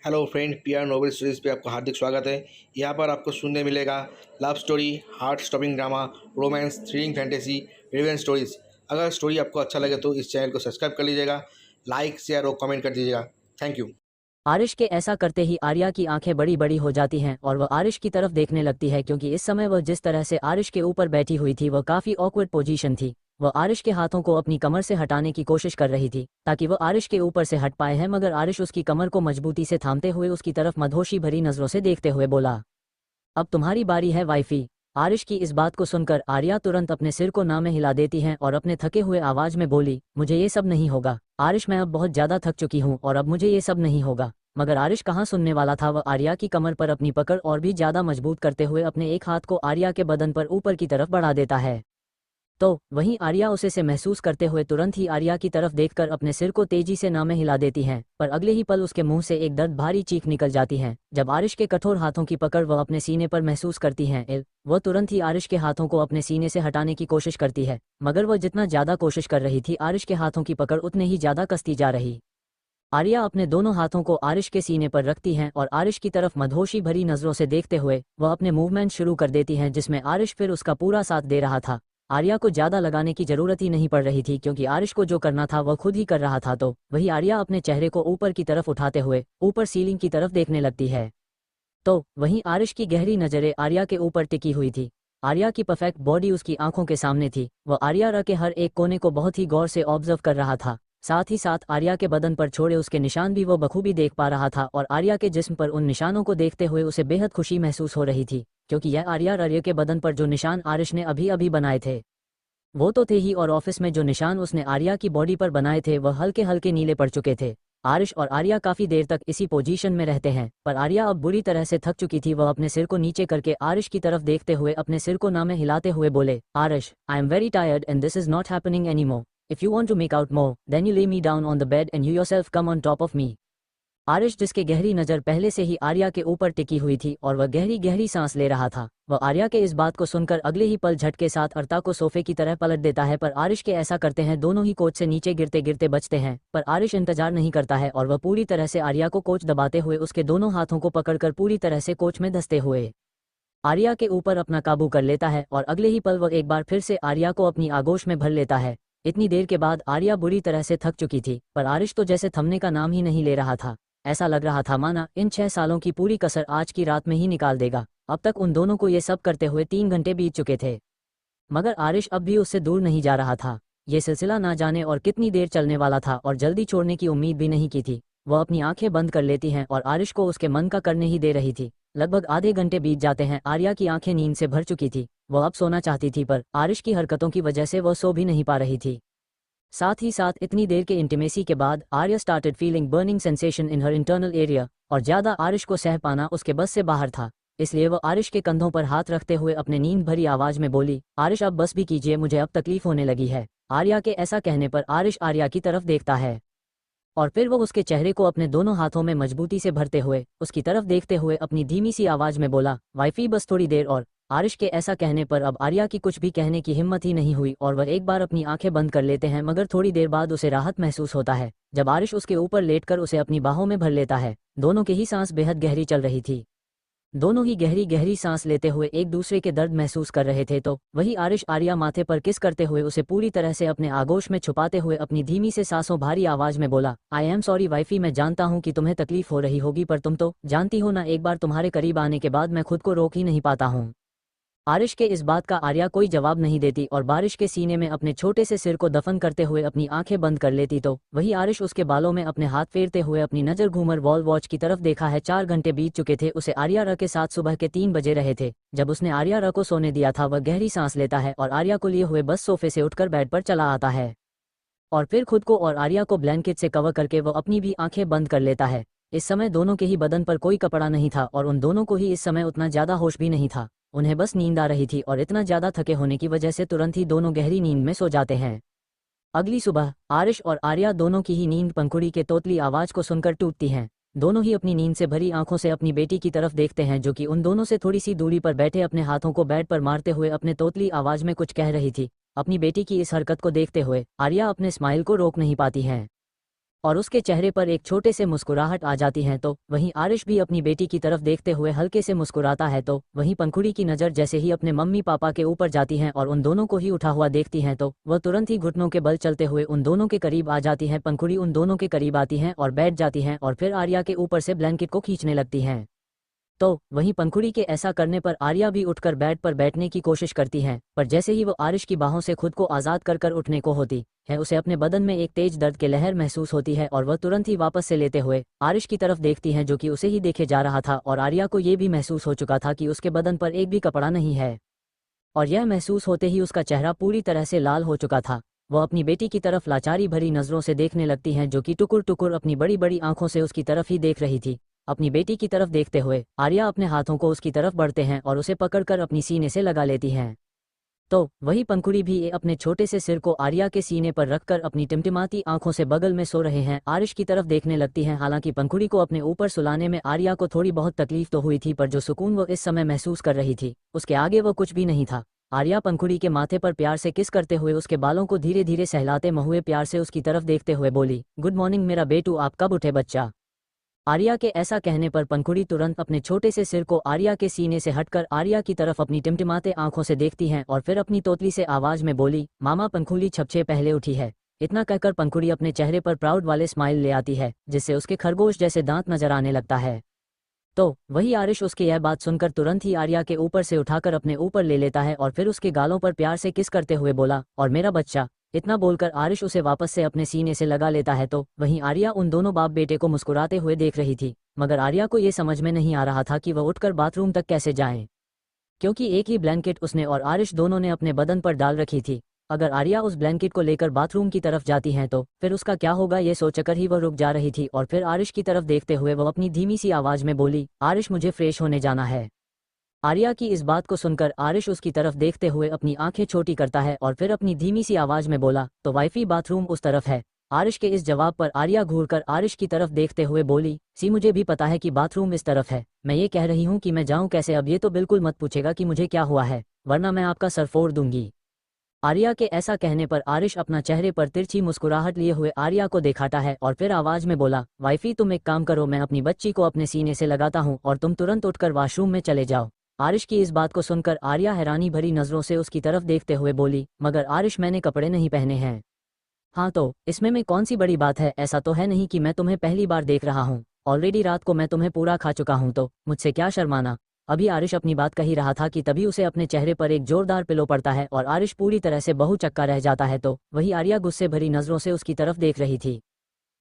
Hello friend, PR novel series पे आपका हार्दिक स्वागत है। यहाँ पर आपको सुनने मिलेगा love story, heart stopping drama, romance, thrilling fantasy, revenge stories. अगर स्टोरी आपको अच्छा लगे तो इस चैनल को सब्सक्राइब कर लीजिएगा, लाइक शेयर और कमेंट कर दीजिएगा। Thank you. आरिश के ऐसा करते ही आर्या की आंखें बड़ी बड़ी हो जाती हैं और वह आरिश की तरफ देखने लगती है, क्योंकि इस समय वह जिस तरह से आरिश के ऊपर बैठी हुई थी वह काफी ऑकवर्ड पोजीशन थी। वह आरिश के हाथों को अपनी कमर से हटाने की कोशिश कर रही थी ताकि वह आरिश के ऊपर से हट पाए है, मगर आरिश उसकी कमर को मजबूती से थामते हुए उसकी तरफ मदहोशी भरी नजरों से देखते हुए बोला, अब तुम्हारी बारी है वाइफी। आरिश की इस बात को सुनकर आर्या तुरंत अपने सिर को ना में हिला देती हैं और अपने थके हुए आवाज में बोली, मुझे ये सब नहीं होगा आरिश, मैं अब बहुत ज्यादा थक चुकी हूँ और अब मुझे ये सब नहीं होगा। मगर आरिश कहाँ सुनने वाला था। वह आर्या की कमर पर अपनी पकड़ और भी ज्यादा मजबूत करते हुए अपने एक हाथ को आर्या के बदन पर ऊपर की तरफ बढ़ा देता है। तो वहीं आर्या उसे से महसूस करते हुए तुरंत ही आर्या की तरफ देखकर अपने सिर को तेजी से ना में हिला देती हैं, पर अगले ही पल उसके मुंह से एक दर्द भारी चीख निकल जाती है। जब आरिश के कठोर हाथों की पकड़ वह अपने सीने पर महसूस करती है, वह तुरंत ही आरिश के हाथों को अपने सीने से हटाने की कोशिश करती है, मगर वह जितना ज्यादा कोशिश कर रही थी आरिश के हाथों की पकड़ उतने ही ज्यादा कसती जा रही। आर्या अपने दोनों हाथों को आरिश के सीने पर रखती हैं और आरिश की तरफ मदहोशी भरी नजरों से देखते हुए वह अपने मूवमेंट शुरू कर देती हैं, जिसमें आरिश फिर उसका पूरा साथ दे रहा था। आर्या को ज्यादा लगाने की जरूरत ही नहीं पड़ रही थी, क्योंकि आरिश को जो करना था वह खुद ही कर रहा था। तो वही आर्या अपने चेहरे को ऊपर की तरफ उठाते हुए ऊपर सीलिंग की तरफ देखने लगती है। तो वहीं आरिश की गहरी नजरें आर्या के ऊपर टिकी हुई थी। आर्या की परफेक्ट बॉडी उसकी आंखों के सामने थी। वह आर्या के हर एक कोने को बहुत ही गौर से ऑब्जर्व कर रहा था। साथ ही साथ आर्या के बदन पर छोड़े उसके निशान भी वो बखूबी देख पा रहा था, और आर्या के जिस्म पर उन निशानों को देखते हुए उसे बेहद खुशी महसूस हो रही थी, क्योंकि यह आर्या के बदन पर जो निशान आरिश ने अभी अभी बनाए थे वो तो थे ही, और ऑफिस में जो निशान उसने आर्या की बॉडी पर बनाए थे वह हल्के हल्के नीले पड़ चुके थे। आरिश और आर्या काफी देर तक इसी पोजीशन में रहते हैं, पर आर्या अब बुरी तरह से थक चुकी थी। वह अपने सिर को नीचे करके आरिश की तरफ देखते हुए अपने सिर को ना में हिलाते हुए बोले, Arish, I am very tired and this is not happening any more. If you want to make out more then you lay me down on the bed and you yourself come on top of me. Arish, जिसके गहरी नजर पहले से ही आर्या के ऊपर टिकी हुई थी और वह गहरी गहरी सांस ले रहा था, वह आर्या के इस बात को सुनकर अगले ही पल झटके साथ अर्ता को सोफे की तरह पलट देता है। पर आरिश के ऐसा करते हैं दोनों ही कोच से नीचे गिरते गिरते बचते हैं, पर आरिश इंतजार नहीं करता है और वह पूरी तरह से आर्या को कोच दबाते हुए उसके दोनों हाथों को पकड़कर पूरी तरह से कोच में धंसते हुए आर्या के ऊपर अपना काबू कर लेता है, और अगले ही पल वह एक बार फिर से आर्या को अपनी आगोश में भर लेता है। इतनी देर के बाद आर्या बुरी तरह से थक चुकी थी, पर आरिश तो जैसे थमने का नाम ही नहीं ले रहा था। ऐसा लग रहा था माना इन 6 सालों की पूरी कसर आज की रात में ही निकाल देगा। अब तक उन दोनों को ये सब करते हुए 3 घंटे बीत चुके थे, मगर आरिश अब भी उससे दूर नहीं जा रहा था। ये सिलसिला ना जाने और कितनी देर चलने वाला था, और जल्दी छोड़ने की उम्मीद भी नहीं की थी। वह अपनी आंखें बंद कर लेती हैं और आरिश को उसके मन का करने ही दे रही थी। लगभग आधे घंटे बीत जाते हैं। आर्या की आंखें नींद से भर चुकी थी। वह अब सोना चाहती थी, पर आरिश की हरकतों की वजह से वह सो भी नहीं पा रही थी। साथ ही साथ इतनी देर के इंटीमेसी के बाद Arya started feeling burning sensation in her internal area, और ज्यादा आरिश को सह पाना उसके बस से बाहर था। इसलिए वह आरिश के कंधों पर हाथ रखते हुए अपने नींद भरी आवाज में बोली, आरिश अब बस भी कीजिए, मुझे अब तकलीफ होने लगी है। आर्या के ऐसा कहने पर आरिश आर्या की तरफ देखता है, और फिर वो उसके चेहरे को अपने दोनों हाथों में मजबूती से भरते हुए उसकी तरफ देखते हुए अपनी धीमी सी आवाज में बोला, वाइफी बस थोड़ी देर और। आरिश के ऐसा कहने पर अब आर्या की कुछ भी कहने की हिम्मत ही नहीं हुई, और वह एक बार अपनी आंखें बंद कर लेते हैं, मगर थोड़ी देर बाद उसे राहत महसूस होता है जब आरिश उसके ऊपर लेटकर उसे अपनी बाहों में भर लेता है। दोनों के ही सांस बेहद गहरी चल रही थी। दोनों ही गहरी गहरी सांस लेते हुए एक दूसरे के दर्द महसूस कर रहे थे। तो वही आरिश आर्या माथे पर किस करते हुए उसे पूरी तरह से अपने आगोश में छुपाते हुए अपनी धीमी से सांसों भारी आवाज में बोला, आई एम सॉरी वाइफी, मैं जानता हूँ कि तुम्हें तकलीफ हो रही होगी, पर तुम तो जानती हो ना, एक बार तुम्हारे करीब आने के बाद मैं खुद को रोक ही नहीं पाता हूँ। आरिश के इस बात का आर्या कोई जवाब नहीं देती और बारिश के सीने में अपने छोटे से सिर को दफन करते हुए अपनी आंखें बंद कर लेती। तो वही आरिश उसके बालों में अपने हाथ फेरते हुए अपनी नजर घूमर वॉल वॉच की तरफ देखा है। 4 घंटे बीत चुके थे। उसे आर्या के साथ सुबह के 3 बजे रहे थे। जब उसने आर्या को सोने दिया था, वह गहरी सांस लेता है और आर्या को लिए हुए बस सोफे से उठकर बेड पर चला आता है, और फिर खुद को और आर्या को ब्लैंकेट से कवर करके वह अपनी भी आंखें बंद कर लेता है। इस समय दोनों के ही बदन पर कोई कपड़ा नहीं था, और उन दोनों को ही इस समय उतना ज्यादा होश भी नहीं था। उन्हें बस नींद आ रही थी, और इतना ज्यादा थके होने की वजह से तुरंत ही दोनों गहरी नींद में सो जाते हैं। अगली सुबह आरिश और आर्या दोनों की ही नींद पंखुड़ी के तोतली आवाज को सुनकर टूटती है। दोनों ही अपनी नींद से भरी आंखों से अपनी बेटी की तरफ देखते हैं, जो कि उन दोनों से थोड़ी सी दूरी पर बैठे अपने हाथों को बेड पर मारते हुए अपने तोतली आवाज में कुछ कह रही थी। अपनी बेटी की इस हरकत को देखते हुए आर्या अपने स्माइल को रोक नहीं पाती है। और उसके चेहरे पर एक छोटे से मुस्कुराहट आ जाती है। तो वहीं आरिश भी अपनी बेटी की तरफ देखते हुए हल्के से मुस्कुराता है। तो वहीं पंखुड़ी की नज़र जैसे ही अपने मम्मी पापा के ऊपर जाती है और उन दोनों को ही उठा हुआ देखती हैं तो वह तुरंत ही घुटनों के बल चलते हुए उन दोनों के करीब आ जाती है। पंखुड़ी उन दोनों के करीब आती हैं और बैठ जाती हैं और फिर आर्या के ऊपर से ब्लैंकेट को खींचने लगती हैं। तो वहीं पंखुड़ी के ऐसा करने पर आर्या भी उठकर बेड पर बैठने की कोशिश करती है, पर जैसे ही वो आरिश की बाहों से खुद को आज़ाद कर उठने को होती है उसे अपने बदन में एक तेज दर्द की लहर महसूस होती है और वह तुरंत ही वापस से लेते हुए आरिश की तरफ देखती है जो कि उसे ही देखे जा रहा था। और आर्या को ये भी महसूस हो चुका था कि उसके बदन पर एक भी कपड़ा नहीं है, और यह महसूस होते ही उसका चेहरा पूरी तरह से लाल हो चुका था। वह अपनी बेटी की तरफ लाचारी भरी नज़रों से देखने लगती हैं जो कि टुकुर टुकुर अपनी बड़ी बड़ी आंखों से उसकी तरफ ही देख रही थी। अपनी बेटी की तरफ देखते हुए आर्या अपने हाथों को उसकी तरफ बढ़ते हैं और उसे पकड़कर अपनी सीने से लगा लेती हैं। तो वही पंखुड़ी भी अपने छोटे से सिर को आर्या के सीने पर रखकर अपनी टिमटिमाती आंखों से बगल में सो रहे हैं आरिश की तरफ देखने लगती हैं। हालांकि पंखुड़ी को अपने ऊपर सुलाने में आर्या को थोड़ी बहुत तकलीफ तो हुई थी, पर जो सुकून वो इस समय महसूस कर रही थी उसके आगे वो कुछ भी नहीं था। आर्या पंखुड़ी के माथे पर प्यार से किस करते हुए उसके बालों को धीरे धीरे सहलाते हुए प्यार से उसकी तरफ देखते हुए बोली, गुड मॉर्निंग मेरा बेटू, आप कब उठे बच्चा। आर्या के ऐसा कहने पर पंखुड़ी तुरंत अपने छोटे से सिर को आर्या के सीने से हटकर आर्या की तरफ अपनी टिमटिमाते आंखों से देखती हैं और फिर अपनी तोतली से आवाज में बोली, मामा पंखुड़ी छपछे पहले उठी है। इतना कहकर पंखुड़ी अपने चेहरे पर प्राउड वाले स्माइल ले आती है जिससे उसके खरगोश जैसे दांत नजर आने लगता है। तो वही आरिश उसकी यह बात सुनकर तुरंत ही आर्या के ऊपर से उठाकर अपने ऊपर ले लेता है और फिर उसके गालों पर प्यार से किस करते हुए बोला, और मेरा बच्चा। इतना बोलकर आरिश उसे वापस से अपने सीने से लगा लेता है। तो वहीं आर्या उन दोनों बाप बेटे को मुस्कुराते हुए देख रही थी, मगर आर्या को ये समझ में नहीं आ रहा था कि वह उठकर बाथरूम तक कैसे जाएं, क्योंकि एक ही ब्लैंकेट उसने और आरिश दोनों ने अपने बदन पर डाल रखी थी। अगर आर्या उस ब्लैंकेट को लेकर बाथरूम की तरफ जाती हैं तो फिर उसका क्या होगा, ये सोचकर ही वह रुक जा रही थी। और फिर आरिश की तरफ देखते हुए वह अपनी धीमी सी आवाज में बोली, आरिश मुझे फ्रेश होने जाना है। आर्या की इस बात को सुनकर आरिश उसकी तरफ देखते हुए अपनी आंखें छोटी करता है और फिर अपनी धीमी सी आवाज में बोला, तो वाइफी बाथरूम उस तरफ है। आरिश के इस जवाब पर आर्या घूरकर आरिश की तरफ देखते हुए बोली, सी मुझे भी पता है कि बाथरूम इस तरफ है, मैं ये कह रही हूँ कि मैं जाऊँ कैसे। अब ये तो बिल्कुल मत पूछेगा कि मुझे क्या हुआ है, वरना मैं आपका सर फोड़ दूंगी। आर्या के ऐसा कहने पर आरिश अपना चेहरे पर तिरछी मुस्कुराहट लिए हुए आर्या को दिखाता है और फिर आवाज में बोला, वाइफी तुम एक काम करो, मैं अपनी बच्ची को अपने सीने से लगाता हूँ और तुम तुरंत उठकर वॉशरूम में चले जाओ। आरिश की इस बात को सुनकर आर्या हैरानी भरी नजरों से उसकी तरफ देखते हुए बोली, मगर आरिश मैंने कपड़े नहीं पहने हैं। हाँ तो इसमें में कौन सी बड़ी बात है, ऐसा तो है नहीं कि मैं तुम्हें पहली बार देख रहा हूँ, ऑलरेडी रात को मैं तुम्हें पूरा खा चुका हूँ, तो मुझसे क्या शर्माना। अभी आरिश अपनी बात कही रहा था कि तभी उसे अपने चेहरे पर एक जोरदार पिलो पड़ता है और आरिश पूरी तरह से बहुचक्का रह जाता है। तो वही आर्या गुस्से भरी नजरों से उसकी तरफ देख रही थी,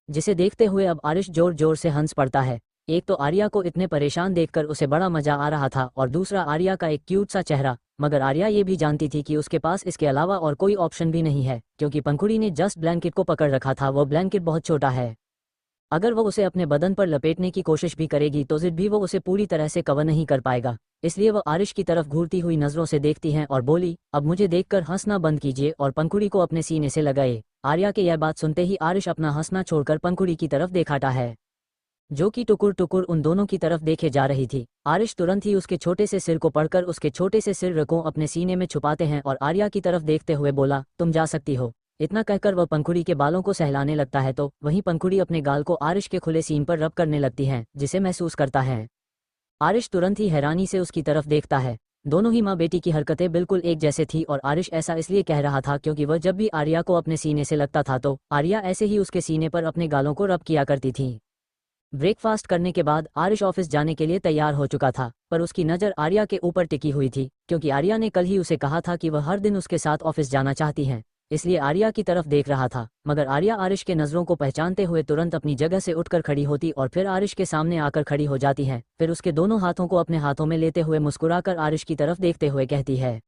जिसे देखते हुए अब आरिश जोर जोर से हंस पड़ता है। एक तो आर्या को इतने परेशान देखकर उसे बड़ा मजा आ रहा था और दूसरा आर्या का एक क्यूट सा चेहरा। मगर आर्या ये भी जानती थी कि उसके पास इसके अलावा और कोई ऑप्शन भी नहीं है, क्योंकि पंखुड़ी ने जस्ट ब्लैंकेट को पकड़ रखा था, वो ब्लैंकेट बहुत छोटा है। अगर वो उसे अपने बदन पर लपेटने की कोशिश भी करेगी तो जिद भी वो उसे पूरी तरह से कवर नहीं कर पाएगा। इसलिए वो आरिश की तरफ घूरती हुई नजरों से देखती हैं और बोली, अब मुझे देखकर हंसना बंद कीजिए और पंखुड़ी को अपने सीने से लगाए। आर्या के यह बात सुनते ही आरिश अपना हंसना छोड़कर पंखुड़ी की तरफ देखाता है, जो कि टुकुर टुकुर उन दोनों की तरफ देखे जा रही थी। आरिश तुरंत ही उसके छोटे से सिर को पकड़कर उसके छोटे से सिर को अपने सीने में छुपाते हैं और आर्या की तरफ देखते हुए बोला, तुम जा सकती हो। इतना कहकर वह पंखुड़ी के बालों को सहलाने लगता है। तो वहीं पंखुड़ी अपने गाल को आरिश के खुले सीन पर रब करने लगती है, जिसे महसूस करता है। आरिश तुरंत ही हैरानी से उसकी तरफ देखता है। दोनों ही माँ बेटी की हरकतें बिल्कुल एक जैसे थी और आरिश ऐसा इसलिए कह रहा था क्योंकि वह जब भी आर्या को अपने सीने से लगता था तो आर्या ऐसे ही उसके सीने पर अपने गालों को रब किया करती थी। ब्रेकफास्ट करने के बाद आरिश ऑफिस जाने के लिए तैयार हो चुका था, पर उसकी नज़र आर्या के ऊपर टिकी हुई थी, क्योंकि आर्या ने कल ही उसे कहा था कि वह हर दिन उसके साथ ऑफिस जाना चाहती हैं। इसलिए आर्या की तरफ देख रहा था। मगर आर्या आरिश के नज़रों को पहचानते हुए तुरंत अपनी जगह से उठकर खड़ी होती और फिर आरिश के सामने आकर खड़ी हो जाती है। फिर उसके दोनों हाथों को अपने हाथों में लेते हुए मुस्कुराकर आरिश की तरफ देखते हुए कहती है,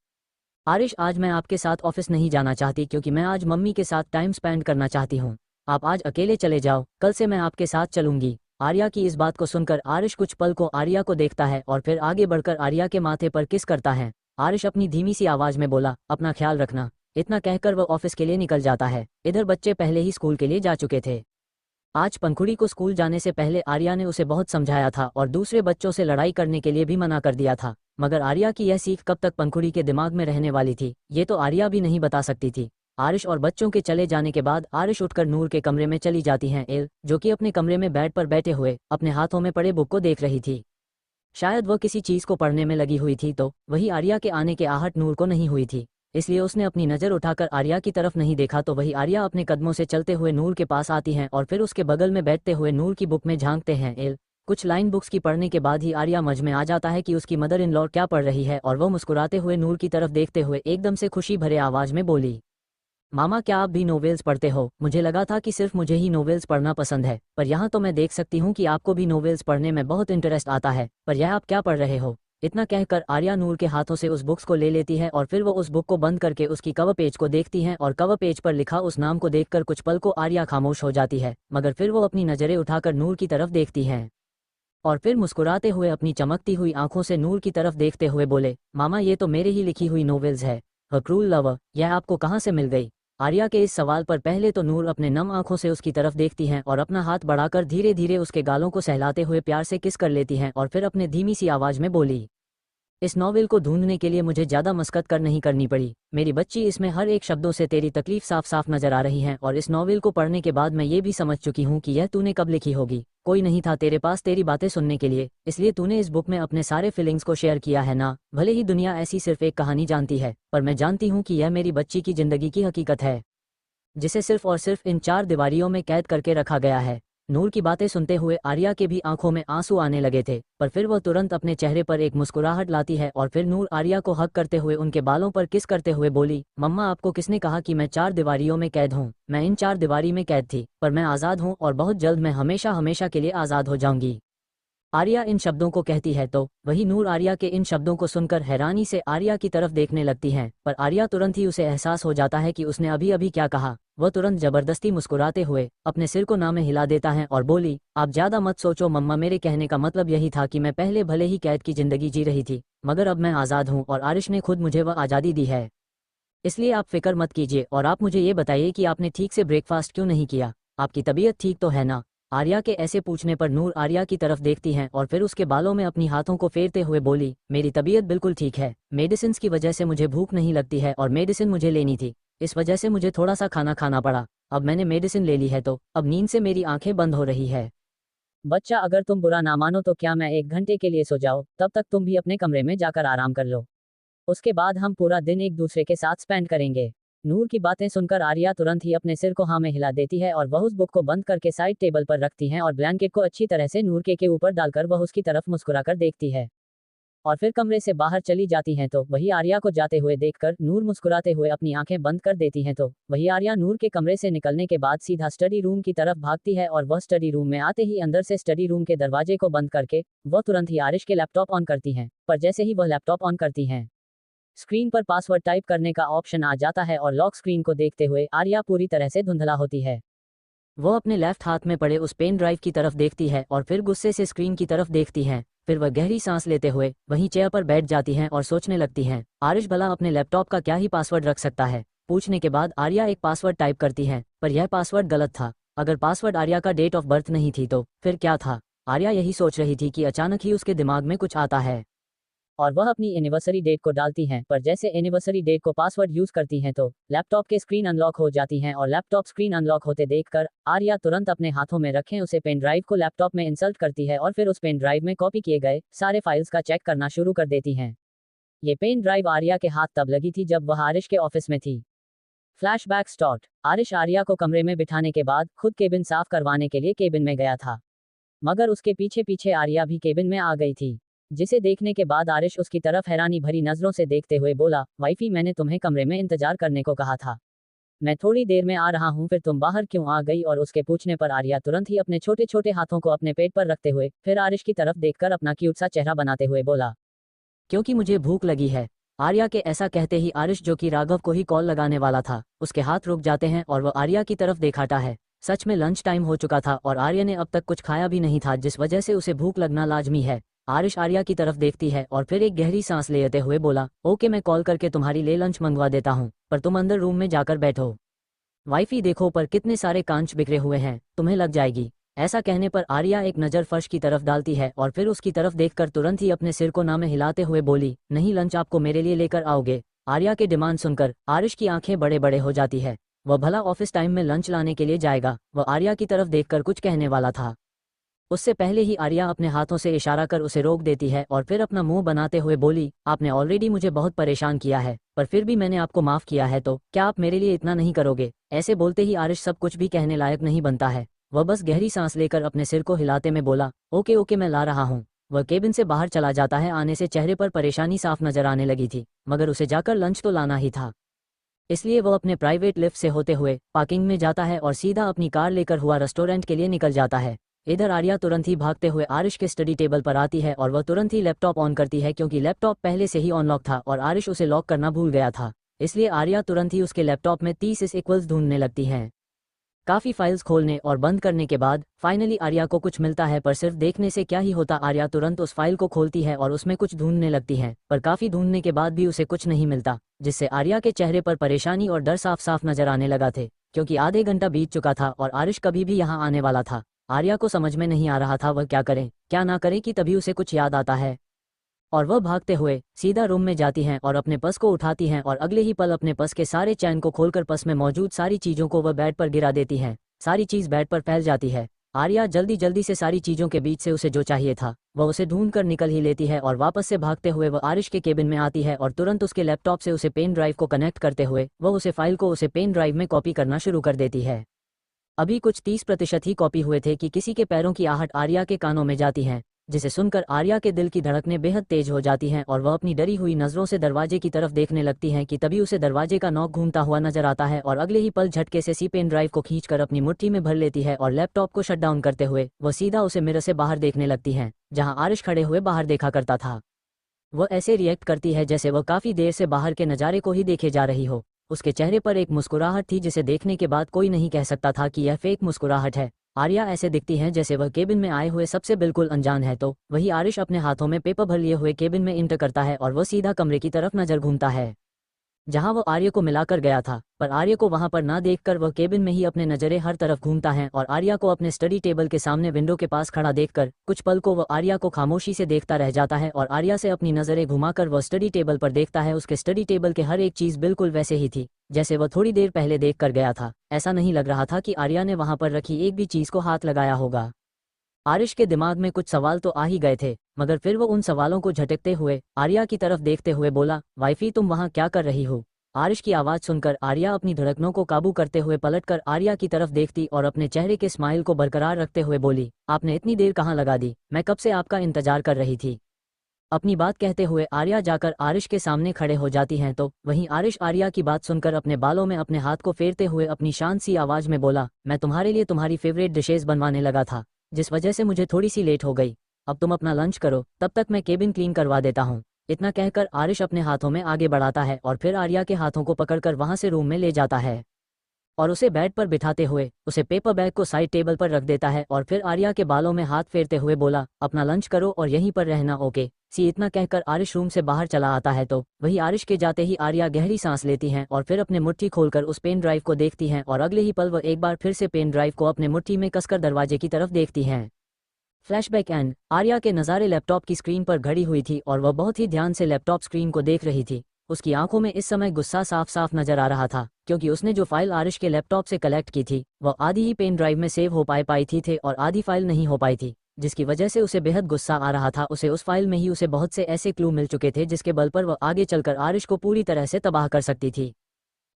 आरिश आज मैं आपके साथ ऑफिस नहीं जाना चाहती, क्योंकि मैं आज मम्मी के साथ टाइम स्पेंड करना चाहती हूँ। आप आज अकेले चले जाओ, कल से मैं आपके साथ चलूंगी। आर्या की इस बात को सुनकर आरिश कुछ पल को आर्या को देखता है और फिर आगे बढ़कर आर्या के माथे पर किस करता है। आरिश अपनी धीमी सी आवाज में बोला, अपना ख्याल रखना। इतना कहकर वह ऑफिस के लिए निकल जाता है। इधर बच्चे पहले ही स्कूल के लिए जा चुके थे। आज पंखुड़ी को स्कूल जाने से पहले आर्या ने उसे बहुत समझाया था और दूसरे बच्चों से लड़ाई करने के लिए भी मना कर दिया था। मगर आर्या की यह सीख कब तक पंखुड़ी के दिमाग में रहने वाली थी, ये तो आर्या भी नहीं बता सकती थी। आरिश और बच्चों के चले जाने के बाद आरिश उठकर नूर के कमरे में चली जाती हैं। एल, जो कि अपने कमरे में बेड पर बैठे हुए अपने हाथों में पड़े बुक को देख रही थी। शायद वह किसी चीज को पढ़ने में लगी हुई थी, तो वही आर्या के आने के आहट नूर को नहीं हुई थी, इसलिए उसने अपनी नज़र उठाकर आर्या की तरफ नहीं देखा। तो वही आर्या अपने कदमों से चलते हुए नूर के पास आती हैं और फिर उसके बगल में बैठते हुए नूर की बुक में झांकते हैं। एल, कुछ लाइन बुक्स की पढ़ने के बाद ही आर्या मज में आ जाता है कि उसकी मदर इन लॉ क्या पढ़ रही है, और वह मुस्कुराते हुए नूर की तरफ देखते हुए एकदम से खुशी भरे आवाज में बोली, मामा क्या आप भी नोवेल्स पढ़ते हो? मुझे लगा था कि सिर्फ मुझे ही नोवेल्स पढ़ना पसंद है, पर यहाँ तो मैं देख सकती हूँ कि आपको भी नोवेल्स पढ़ने में बहुत इंटरेस्ट आता है। पर यह आप क्या पढ़ रहे हो? इतना कहकर आर्या नूर के हाथों से उस बुक्स को ले लेती है और फिर वो उस बुक को बंद करके उसकी कवर पेज को देखती हैं, और कवर पेज पर लिखा उस नाम को देखकर कुछ पल को आर्या खामोश हो जाती है, मगर फिर वो अपनी नज़रें उठाकर नूर की तरफ देखती हैं और फिर मुस्कुराते हुए अपनी चमकती हुई आंखों से नूर की तरफ देखते हुए बोले, मामा ये तो मेरे ही लिखी हुई नोवेल्स है। अ क्रूल लवर, यह आपको कहाँ से मिल गई? आर्या के इस सवाल पर पहले तो नूर अपने नम आंखों से उसकी तरफ देखती हैं और अपना हाथ बढ़ाकर धीरे धीरे उसके गालों को सहलाते हुए प्यार से किस कर लेती हैं, और फिर अपने धीमी सी आवाज में बोली, इस नॉवेल को ढूंढने के लिए मुझे ज़्यादा मशक्कत नहीं करनी पड़ी मेरी बच्ची, इसमें हर एक शब्दों से तेरी तकलीफ साफ साफ नजर आ रही है, और इस नॉवेल को पढ़ने के बाद मैं ये भी समझ चुकी हूँ कि यह तूने कब लिखी होगी। कोई नहीं था तेरे पास तेरी बातें सुनने के लिए, इसलिए तूने इस बुक में अपने सारे फीलिंग्स को शेयर किया है ना। भले ही दुनिया ऐसी सिर्फ एक कहानी जानती है, पर मैं जानती हूँ कि यह मेरी बच्ची की जिंदगी की हकीकत है, जिसे सिर्फ और सिर्फ इन 4 दीवारियों में कैद करके रखा गया है। नूर की बातें सुनते हुए आर्या के भी आंखों में आंसू आने लगे थे, पर फिर वह तुरंत अपने चेहरे पर एक मुस्कुराहट लाती है और फिर नूर आर्या को हक करते हुए उनके बालों पर किस करते हुए बोली, मम्मा आपको किसने कहा कि मैं 4 दीवारियों में कैद हूँ? मैं इन 4 दीवारी में कैद थी, पर मैं आज़ाद हूँ और बहुत जल्द मैं हमेशा हमेशा के लिए आज़ाद हो जाऊंगी। आर्या इन शब्दों को कहती है तो वही नूर आर्या के इन शब्दों को सुनकर हैरानी से आर्या की तरफ देखने लगती हैं, पर आर्या तुरंत ही उसे एहसास हो जाता है कि उसने अभी अभी क्या कहा। वह तुरंत जबरदस्ती मुस्कुराते हुए अपने सिर को ना में हिला देता है और बोली, आप ज्यादा मत सोचो मम्मा, मेरे कहने का मतलब यही था कि मैं पहले भले ही कैद की जिंदगी जी रही थी, मगर अब मैं आज़ाद हूँ और आरिश ने खुद मुझे वह आज़ादी दी है, इसलिए आप फिक्र मत कीजिए। और आप मुझे ये बताइए कि आपने ठीक से ब्रेकफास्ट क्यों नहीं किया? आपकी तबीयत ठीक तो है ना? आर्या के ऐसे पूछने पर नूर आर्या की तरफ देखती हैं और फिर उसके बालों में अपनी हाथों को फेरते हुए बोली, मेरी तबीयत बिल्कुल ठीक है, मेडिसिन की वजह से मुझे भूख नहीं लगती है और मेडिसिन मुझे लेनी थी, इस वजह से मुझे थोड़ा सा खाना खाना पड़ा। अब मैंने मेडिसिन ले ली है तो अब नींद से मेरी आंखें बंद हो रही है। बच्चा अगर तुम बुरा ना मानो तो क्या मैं 1 घंटे के लिए सो जाओ, तब तक तुम भी अपने कमरे में जाकर आराम कर लो, उसके बाद हम पूरा दिन एक दूसरे के साथ स्पेंड करेंगे। नूर की बातें सुनकर आर्या तुरंत ही अपने सिर को हाँ में हिला देती है और वह उस बुक को बंद करके साइड टेबल पर रखती हैं और ब्लैंकेट को अच्छी तरह से नूर के ऊपर डालकर वह उसकी तरफ मुस्कुराकर देखती है और फिर कमरे से बाहर चली जाती हैं। तो वही आर्या को जाते हुए देखकर नूर मुस्कुराते हुए अपनी आंखें बंद कर देती हैं। तो वही आर्या नूर के कमरे से निकलने के बाद सीधा स्टडी रूम की तरफ भागती है और वह स्टडी रूम में आते ही अंदर से स्टडी रूम के दरवाजे को बंद करके वह तुरंत ही आरिश के लैपटॉप ऑन करती हैं, पर जैसे ही वह लैपटॉप ऑन करती हैं स्क्रीन पर पासवर्ड टाइप करने का ऑप्शन आ जाता है और लॉक स्क्रीन को देखते हुए आर्या पूरी तरह से धुंधला होती है। वह अपने लेफ्ट हाथ में पड़े उस पेन ड्राइव की तरफ देखती है और फिर गुस्से से स्क्रीन की तरफ देखती है, फिर वह गहरी सांस लेते हुए वहीं चेयर पर बैठ जाती हैं और सोचने लगती हैं, आरिश भला अपने लैपटॉप का क्या ही पासवर्ड रख सकता है। पूछने के बाद आर्या एक पासवर्ड टाइप करती है, पर यह पासवर्ड गलत था। अगर पासवर्ड आर्या का डेट ऑफ बर्थ नहीं थी तो फिर क्या था? आर्या यही सोच रही थी कि अचानक ही उसके दिमाग में कुछ आता है और वह अपनी एनिवर्सरी डेट को डालती हैं, पर जैसे एनिवर्सरी डेट को पासवर्ड यूज करती हैं तो लैपटॉप के स्क्रीन अनलॉक हो जाती हैं और लैपटॉप स्क्रीन अनलॉक होते देखकर आर्या तुरंत अपने हाथों में रखे उसे पेन ड्राइव को लैपटॉप में इंसर्ट करती है और फिर उस पेन ड्राइव में कॉपी किए गए सारे फाइल्स का चेक करना शुरू कर देती हैं। ये पेन ड्राइव आर्या के हाथ तब लगी थी जब वह आरिश के ऑफिस में थी। Flashback start. आरिश आर्या को कमरे में बिठाने के बाद खुद केबिन साफ करवाने के लिए केबिन में गया था, मगर उसके पीछे पीछे आर्या भी केबिन में आ गई थी, जिसे देखने के बाद आरिश उसकी तरफ हैरानी भरी नजरों से देखते हुए बोला, वाइफी मैंने तुम्हें कमरे में इंतजार करने को कहा था, मैं थोड़ी देर में आ रहा हूँ, फिर तुम बाहर क्यों आ गई? और उसके पूछने पर आर्या तुरंत ही अपने छोटे छोटे हाथों को अपने पेट पर रखते हुए फिर आरिश की तरफ देखकर अपना क्यूट सा चेहरा बनाते हुए बोला, क्योंकि मुझे भूख लगी है। आर्या के ऐसा कहते ही आरिश, जो कि राघव को ही कॉल लगाने वाला था, उसके हाथ रुक जाते हैं और वह आर्या की तरफ देखाता है। सच में लंच टाइम हो चुका था और आर्या ने अब तक कुछ खाया भी नहीं था, जिस वजह से उसे भूख लगना लाजमी है। आरिश आर्या की तरफ देखती है और फिर एक गहरी सांस लेते हुए बोला, ओके मैं कॉल करके तुम्हारी लिए लंच मंगवा देता हूँ, पर तुम अंदर रूम में जाकर बैठो। वाइफी देखो पर कितने सारे कांच बिखरे हुए हैं, तुम्हें लग जाएगी। ऐसा कहने पर आर्या एक नज़र फर्श की तरफ डालती है और फिर उसकी तरफ देखकर तुरंत ही अपने सिर को ना में हिलाते हुए बोली, नहीं लंच आपको मेरे लिए लेकर आओगे? आर्या के डिमांड सुनकर आरिश की आंखें बड़े बड़े हो जाती है। वह भला ऑफिस टाइम में लंच लाने के लिए जाएगा। वह आर्या की तरफ देखकर कुछ कहने वाला था, उससे पहले ही आर्या अपने हाथों से इशारा कर उसे रोक देती है और फिर अपना मुंह बनाते हुए बोली, आपने ऑलरेडी मुझे बहुत परेशान किया है, पर फिर भी मैंने आपको माफ किया है, तो क्या आप मेरे लिए इतना नहीं करोगे? ऐसे बोलते ही आरिश सब कुछ भी कहने लायक नहीं बनता है। वह बस गहरी सांस लेकर अपने सिर को हिलाते में बोला, ओके ओके मैं ला रहा हूँ। वह केबिन से बाहर चला जाता है। आने से चेहरे पर परेशानी साफ नजर आने लगी थी, मगर उसे जाकर लंच तो लाना ही था। इसलिए वह अपने प्राइवेट लिफ्ट से होते हुए पार्किंग में जाता है और सीधा अपनी कार लेकर हुआ रेस्टोरेंट के लिए निकल जाता है। इधर आर्या तुरंत ही भागते हुए आरिश के स्टडी टेबल पर आती है और वह तुरंत ही लैपटॉप ऑन करती है, क्योंकि लैपटॉप पहले से ही ऑन लॉक था और आरिश उसे लॉक करना भूल गया था। इसलिए आर्या तुरंत ही उसके लैपटॉप में 30 इस इक्वल्स ढूंढने लगती है। काफी फाइल्स खोलने और बंद करने के बाद फाइनली आर्या को कुछ मिलता है, पर सिर्फ देखने से क्या ही होता। आर्या तुरंत उस फाइल को खोलती है और उसमें कुछ ढूंढने लगती है, पर काफी ढूंढने के बाद भी उसे कुछ नहीं मिलता, जिससे आर्या के चेहरे पर परेशानी और डर साफ साफ नजर आने लगा थे, क्योंकि आधे घंटा बीत चुका था और आरिश कभी भी यहाँ आने वाला था। आर्या को समझ में नहीं आ रहा था वह क्या करे क्या ना करे, कि तभी उसे कुछ याद आता है और वह भागते हुए सीधा रूम में जाती हैं और अपने पर्स को उठाती हैं और अगले ही पल अपने पर्स के सारे चैन को खोलकर पर्स में मौजूद सारी चीजों को वह बेड पर गिरा देती हैं। सारी चीज बेड पर फैल जाती है। आर्या जल्दी जल्दी से सारी चीजों के बीच से उसे जो चाहिए था वह उसे ढूंढ कर निकल ही लेती है और वापस से भागते हुए वह आरिश के केबिन में आती है और तुरंत उसके लैपटॉप से उसे पेन ड्राइव को कनेक्ट करते हुए वह उसे फाइल को उसे पेन ड्राइव में कॉपी करना शुरू कर देती है। अभी कुछ 30% ही कॉपी हुए थे कि किसी के पैरों की आहट आर्या के कानों में जाती है, जिसे सुनकर आर्या के दिल की धड़कनें बेहद तेज हो जाती हैं और वह अपनी डरी हुई नजरों से दरवाजे की तरफ देखने लगती हैं कि तभी उसे दरवाजे का नॉक घूमता हुआ नजर आता है और अगले ही पल झटके से सी पेन ड्राइव को खींचकर अपनी मुट्ठी में भर लेती है और लैपटॉप को शट डाउन करते हुए वह सीधा उसे मिरर से बाहर देखने लगती है, जहां आरिश खड़े हुए बाहर देखा करता था। वह ऐसे रिएक्ट करती है जैसे वह काफी देर से बाहर के नज़ारे को ही देखे जा रही हो। उसके चेहरे पर एक मुस्कुराहट थी जिसे देखने के बाद कोई नहीं कह सकता था कि यह फेक मुस्कुराहट है। आर्या ऐसे दिखती है जैसे वह केबिन में आए हुए सबसे बिल्कुल अनजान है। तो वही आरिश अपने हाथों में पेपर भर लिए हुए केबिन में इंटर करता है और वह सीधा कमरे की तरफ नजर घूमता है जहां वह आर्य को मिलाकर गया था, पर आर्य को वहां पर ना देखकर वह केबिन में ही अपने नजरें हर तरफ घूमता है और आर्या को अपने स्टडी टेबल के सामने विंडो के पास खड़ा देखकर कुछ पल को वह आर्या को खामोशी से देखता रह जाता है और आर्या से अपनी नजरें घुमाकर वह स्टडी टेबल पर देखता है। उसके स्टडी टेबल के हर एक चीज बिल्कुल वैसे ही थी जैसे वह थोड़ी देर पहले देख कर गया था। ऐसा नहीं लग रहा था कि आर्या ने वहां पर रखी एक भी चीज को हाथ लगाया होगा। आरिश के दिमाग में कुछ सवाल तो आ ही गए थे, मगर फिर वो उन सवालों को झटकते हुए आर्या की तरफ देखते हुए बोला, वाइफी तुम वहां क्या कर रही हो? आरिश की आवाज सुनकर आर्या अपनी धड़कनों को काबू करते हुए पलटकर आर्या की तरफ देखती और अपने चेहरे के स्माइल को बरकरार रखते हुए बोली, आपने इतनी देर कहाँ लगा दी? मैं कब से आपका इंतजार कर रही थी। अपनी बात कहते हुए आर्या जाकर आरिश के सामने खड़े हो जाती हैं, तो वहीं आरिश आर्या की बात सुनकर अपने बालों में अपने हाथ को फेरते हुए अपनी शांत सी आवाज में बोला, मैं तुम्हारे लिए तुम्हारी फेवरेट डिशेज बनवाने लगा था, जिस वजह से मुझे थोड़ी सी लेट हो गई। अब तुम अपना लंच करो, तब तक मैं केबिन क्लीन करवा देता हूँ। इतना कहकर आरिश अपने हाथों में आगे बढ़ाता है और फिर आर्या के हाथों को पकड़कर वहां से रूम में ले जाता है और उसे बेड पर बिठाते हुए उसे पेपर बैग को साइड टेबल पर रख देता है और फिर आर्या के बालों में हाथ फेरते हुए बोला, अपना लंच करो और यहीं पर रहना, ओके सी। इतना कहकर आरिश रूम से बाहर चला आता है, तो वही आरिश के जाते ही आर्या गहरी सांस लेती हैं और फिर अपने मुट्ठी खोलकर उस पेन ड्राइव को देखती हैं और अगले ही पल वह एक बार फिर से पेन ड्राइव को अपने मुट्ठी में कसकर दरवाजे की तरफ देखती हैं। फ्लैशबैक एंड आर्या के नज़ारे लैपटॉप की स्क्रीन पर घड़ी हुई थी और वह बहुत ही ध्यान से लैपटॉप स्क्रीन को देख रही थी। उसकी आंखों में इस समय गुस्सा साफ साफ नजर आ रहा था, क्योंकि उसने जो फाइल आरिश के लैपटॉप से कलेक्ट की थी वह आधी ही पेन ड्राइव में सेव हो पाई थी थे और आधी फाइल नहीं हो पाई थी, जिसकी वजह से उसे बेहद गुस्सा आ रहा था। उसे उस फाइल में ही उसे बहुत से ऐसे क्लू मिल चुके थे जिसके बल पर वह आगे चलकर आरिश को पूरी तरह से तबाह कर सकती थी।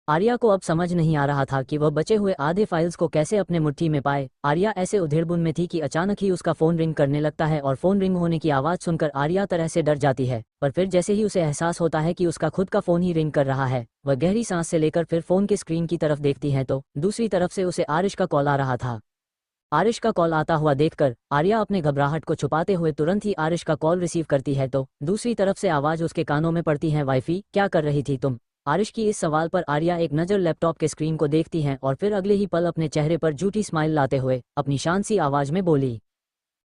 आर्या को अब समझ नहीं आ रहा था कि वह बचे हुए आधे फाइल्स को कैसे अपने मुट्ठी में पाए। आर्या ऐसे उधेड़बुन में थी कि अचानक ही उसका फोन रिंग करने लगता है और फोन रिंग होने की आवाज सुनकर आर्या तरह से डर जाती है, पर फिर जैसे ही उसे एहसास होता है कि उसका खुद का फोन ही रिंग कर रहा है, वह गहरी सांस से लेकर फिर फोन के स्क्रीन की तरफ देखती है, तो दूसरी तरफ से उसे आरिश का कॉल आ रहा था। आरिश का कॉल आता हुआ देखकर आर्या अपने घबराहट को छुपाते हुए तुरंत ही आरिश का कॉल रिसीव करती है, तो दूसरी तरफ से आवाज उसके कानों में पड़ती है, वाइफी क्या कर रही थी तुम? आरिश की इस सवाल पर आर्या एक नज़र लैपटॉप के स्क्रीन को देखती हैं और फिर अगले ही पल अपने चेहरे पर झूठी स्माइल लाते हुए अपनी शांत सी आवाज में बोली,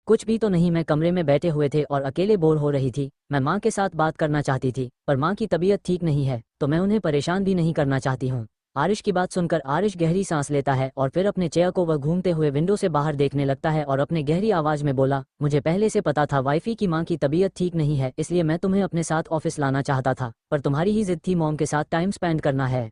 कुछ भी तो नहीं, मैं कमरे में बैठे हुए थे और अकेले बोर हो रही थी। मैं माँ के साथ बात करना चाहती थी, पर माँ की तबीयत ठीक नहीं है, तो मैं उन्हें परेशान भी नहीं करना चाहती हूँ। आरिश की बात सुनकर आरिश गहरी सांस लेता है और फिर अपने चेयर को वह घूमते हुए विंडो से बाहर देखने लगता है और अपने गहरी आवाज में बोला, मुझे पहले से पता था वाइफी की माँ की तबीयत ठीक नहीं है, इसलिए मैं तुम्हें अपने साथ ऑफिस लाना चाहता था, पर तुम्हारी ही जिद थी मॉम के साथ टाइम स्पेंड करना है,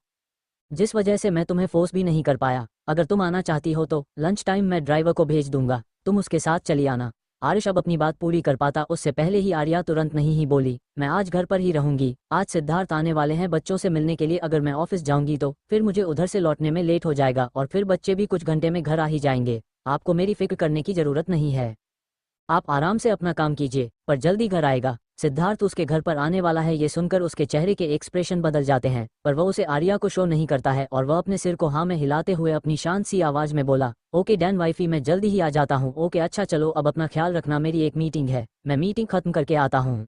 जिस वजह से मैं तुम्हें फोर्स भी नहीं कर पाया। अगर तुम आना चाहती हो तो लंच टाइम मैं ड्राइवर को भेज दूंगा, तुम उसके साथ चली आना। आरिश अब अपनी बात पूरी कर पाता उससे पहले ही आर्या तुरंत नहीं ही बोली, मैं आज घर पर ही रहूंगी, आज सिद्धार्थ आने वाले हैं बच्चों से मिलने के लिए, अगर मैं ऑफिस जाऊंगी तो फिर मुझे उधर से लौटने में लेट हो जाएगा और फिर बच्चे भी कुछ घंटे में घर आ ही जाएंगे, आपको मेरी फिक्र करने की जरूरत नहीं है, आप आराम से अपना काम कीजिए, पर जल्दी घर आएगा। सिद्धार्थ उसके घर पर आने वाला है ये सुनकर उसके चेहरे के एक्सप्रेशन बदल जाते हैं, पर वह उसे आर्या को शो नहीं करता है और वह अपने सिर को हाँ में हिलाते हुए अपनी शांत सी आवाज में बोला, ओके डैन वाइफी मैं जल्दी ही आ जाता हूँ, ओके अच्छा चलो अब अपना ख्याल रखना, मेरी एक मीटिंग है, मैं मीटिंग खत्म करके आता हूँ,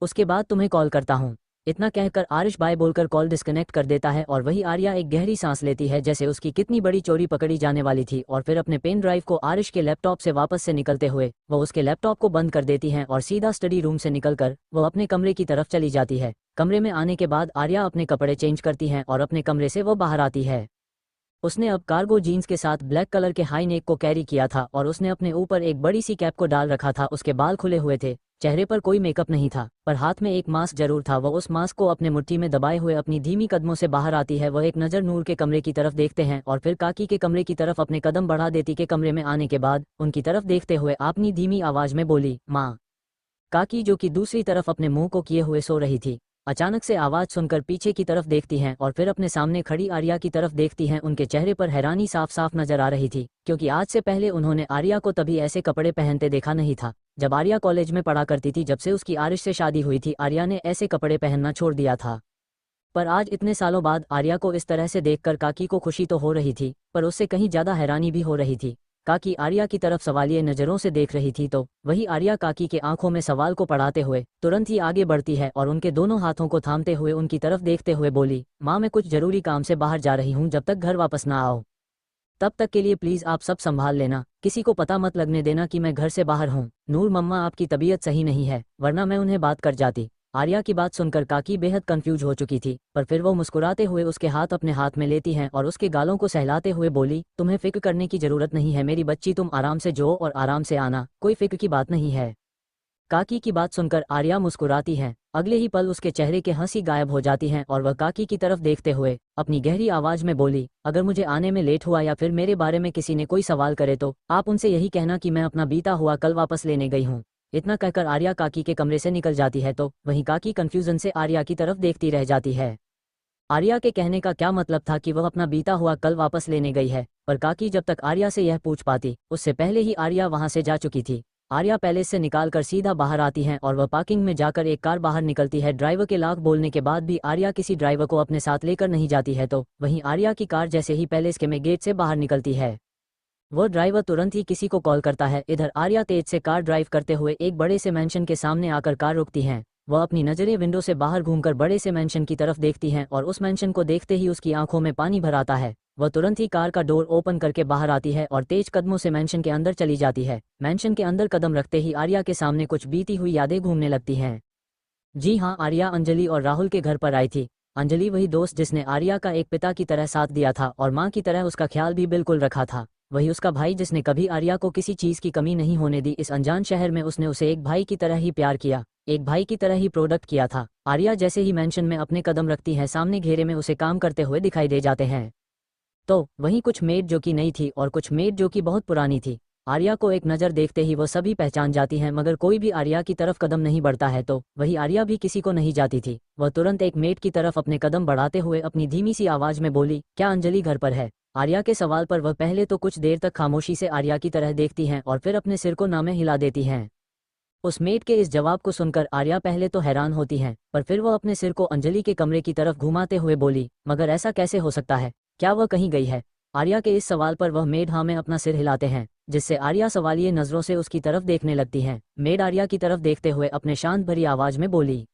उसके बाद तुम्हें कॉल करता हूँ। इतना कहकर आरिश बाय बोलकर कॉल डिस्कनेक्ट कर देता है और वही आर्या एक गहरी सांस लेती है जैसे उसकी कितनी बड़ी चोरी पकड़ी जाने वाली थी और फिर अपने पेन ड्राइव को आरिश के लैपटॉप से वापस से निकलते हुए वह उसके लैपटॉप को बंद कर देती है और सीधा स्टडी रूम से निकलकर वह अपने कमरे की तरफ चली जाती है। कमरे में आने के बाद आर्या अपने कपड़े चेंज करती है और अपने कमरे से वह बाहर आती है। उसने अब कार्गो जीन्स के साथ ब्लैक कलर के हाई नेक को कैरी किया था और उसने अपने ऊपर एक बड़ी सी कैप को डाल रखा था, उसके बाल खुले हुए थे, चेहरे पर कोई मेकअप नहीं था, पर हाथ में एक मास्क जरूर था। वह उस मास्क को अपने मुट्ठी में दबाए हुए अपनी धीमी कदमों से बाहर आती है। वह एक नज़र नूर के कमरे की तरफ देखते हैं और फिर काकी के कमरे की तरफ अपने कदम बढ़ा देती के कमरे में आने के बाद उनकी तरफ देखते हुए अपनी धीमी आवाज में बोली, माँ। काकी जो कि दूसरी तरफ अपने मुंह को किए हुए सो रही थी, अचानक से आवाज सुनकर पीछे की तरफ देखती हैं और फिर अपने सामने खड़ी आर्या की तरफ देखती हैं। उनके चेहरे पर हैरानी साफ साफ नजर आ रही थी क्योंकि आज से पहले उन्होंने आर्या को तभी ऐसे कपड़े पहनते देखा नहीं था जब आर्या कॉलेज में पढ़ा करती थी। जब से उसकी आरिश से शादी हुई थी आर्या ने ऐसे कपड़े पहनना छोड़ दिया था, पर आज इतने सालों बाद आर्या को इस तरह से देखकर काकी को खुशी तो हो रही थी पर उससे कहीं ज्यादा हैरानी भी हो रही थी। काकी आर्या की तरफ सवालिए नज़रों से देख रही थी तो वही आर्या काकी के आंखों में सवाल को पढ़ाते हुए तुरंत ही आगे बढ़ती है और उनके दोनों हाथों को थामते हुए उनकी तरफ देखते हुए बोली, माँ मैं कुछ जरूरी काम से बाहर जा रही हूँ, जब तक घर वापस ना आओ तब तक के लिए प्लीज आप सब संभाल लेना, किसी को पता मत लगने देना कि मैं घर से बाहर हूँ। नूर मम्मा आपकी तबीयत सही नहीं है, वरना मैं उन्हें बात कर जाती। आर्या की बात सुनकर काकी बेहद कंफ्यूज हो चुकी थी, पर फिर वो मुस्कुराते हुए उसके हाथ अपने हाथ में लेती हैं और उसके गालों को सहलाते हुए बोली, तुम्हें फिक्र करने की जरूरत नहीं है मेरी बच्ची, तुम आराम से जो और आराम से आना, कोई फिक्र की बात नहीं है। काकी की बात सुनकर आर्या मुस्कुराती है, अगले ही पल उसके चेहरे के हंसी गायब हो जाती है और वह काकी की तरफ देखते हुए अपनी गहरी आवाज में बोली, अगर मुझे आने में लेट हुआ या फिर मेरे बारे में किसी ने कोई सवाल करे तो आप उनसे यही कहना कि मैं अपना बीता हुआ कल वापस लेने गई हूँ। इतना कहकर आर्या काकी के कमरे से निकल जाती है तो वहीं काकी कंफ्यूजन से आर्या की तरफ देखती रह जाती है। आर्या के कहने का क्या मतलब था कि वह अपना बीता हुआ कल वापस लेने गई है, पर काकी जब तक आर्या से यह पूछ पाती उससे पहले ही आर्या वहां से जा चुकी थी। आर्या पैलेस से निकालकर सीधा बाहर आती है और वह पार्किंग में जाकर एक कार बाहर निकलती है। ड्राइवर के लाख बोलने के बाद भी आर्या किसी ड्राइवर को अपने साथ लेकर नहीं जाती है तो वहीं आर्या की कार जैसे ही पैलेस के में गेट से बाहर निकलती है वह ड्राइवर तुरंत ही किसी को कॉल करता है। इधर आर्या तेज से कार ड्राइव करते हुए एक बड़े से मैंशन के सामने आकर कार रुकती हैं। वह अपनी नजरें विंडो से बाहर घूमकर बड़े से मैंशन की तरफ देखती हैं और उस मैंशन को देखते ही उसकी आंखों में पानी भर आता है। वह तुरंत ही कार का डोर ओपन करके बाहर आती है और तेज कदमों से मैंशन के अंदर चली जाती है। मैंशन के अंदर कदम रखते ही आर्या के सामने कुछ बीती हुई यादें घूमने लगती हैं। जी हाँ, आर्या अंजलि और राहुल के घर पर आई थी। अंजलि वही दोस्त जिसने आर्या का एक पिता की तरह साथ दिया था और माँ की तरह उसका ख्याल भी बिल्कुल रखा था। वही उसका भाई जिसने कभी आर्या को किसी चीज की कमी नहीं होने दी। इस अनजान शहर में उसने उसे एक भाई की तरह ही प्यार किया, एक भाई की तरह ही प्रोडक्ट किया था। आर्या जैसे ही मेंशन में अपने कदम रखती है सामने घेरे में उसे काम करते हुए दिखाई दे जाते हैं। तो वहीं कुछ मेड जो कि नई थी और कुछ मेड जो कि बहुत पुरानी थी। आर्या को एक नज़र देखते ही वो सभी पहचान जाती हैं, मगर कोई भी आर्या की तरफ कदम नहीं बढ़ता है तो वही आर्या भी किसी को नहीं जाती थी। वह तुरंत एक मेड की तरफ अपने कदम बढ़ाते हुए अपनी धीमी सी आवाज में बोली, क्या अंजलि घर पर है? आर्या के सवाल पर वह पहले तो कुछ देर तक खामोशी से आर्या की तरह देखती हैं और फिर अपने सिर को नामे हिला देती हैं। उस मेड के इस जवाब को सुनकर आर्या पहले तो हैरान होती हैं, पर फिर वह अपने सिर को अंजलि के कमरे की तरफ घुमाते हुए बोली, मगर ऐसा कैसे हो सकता है? क्या वह कहीं गई है? आर्या के इस सवाल पर वह मेड हाँ में अपना सिर हिलाते हैं, जिससे आर्या सवालिए नजरों से उसकी तरफ देखने लगती हैं। मेड आर्या की तरफ देखते हुए अपने शांत भरी आवाज में बोली,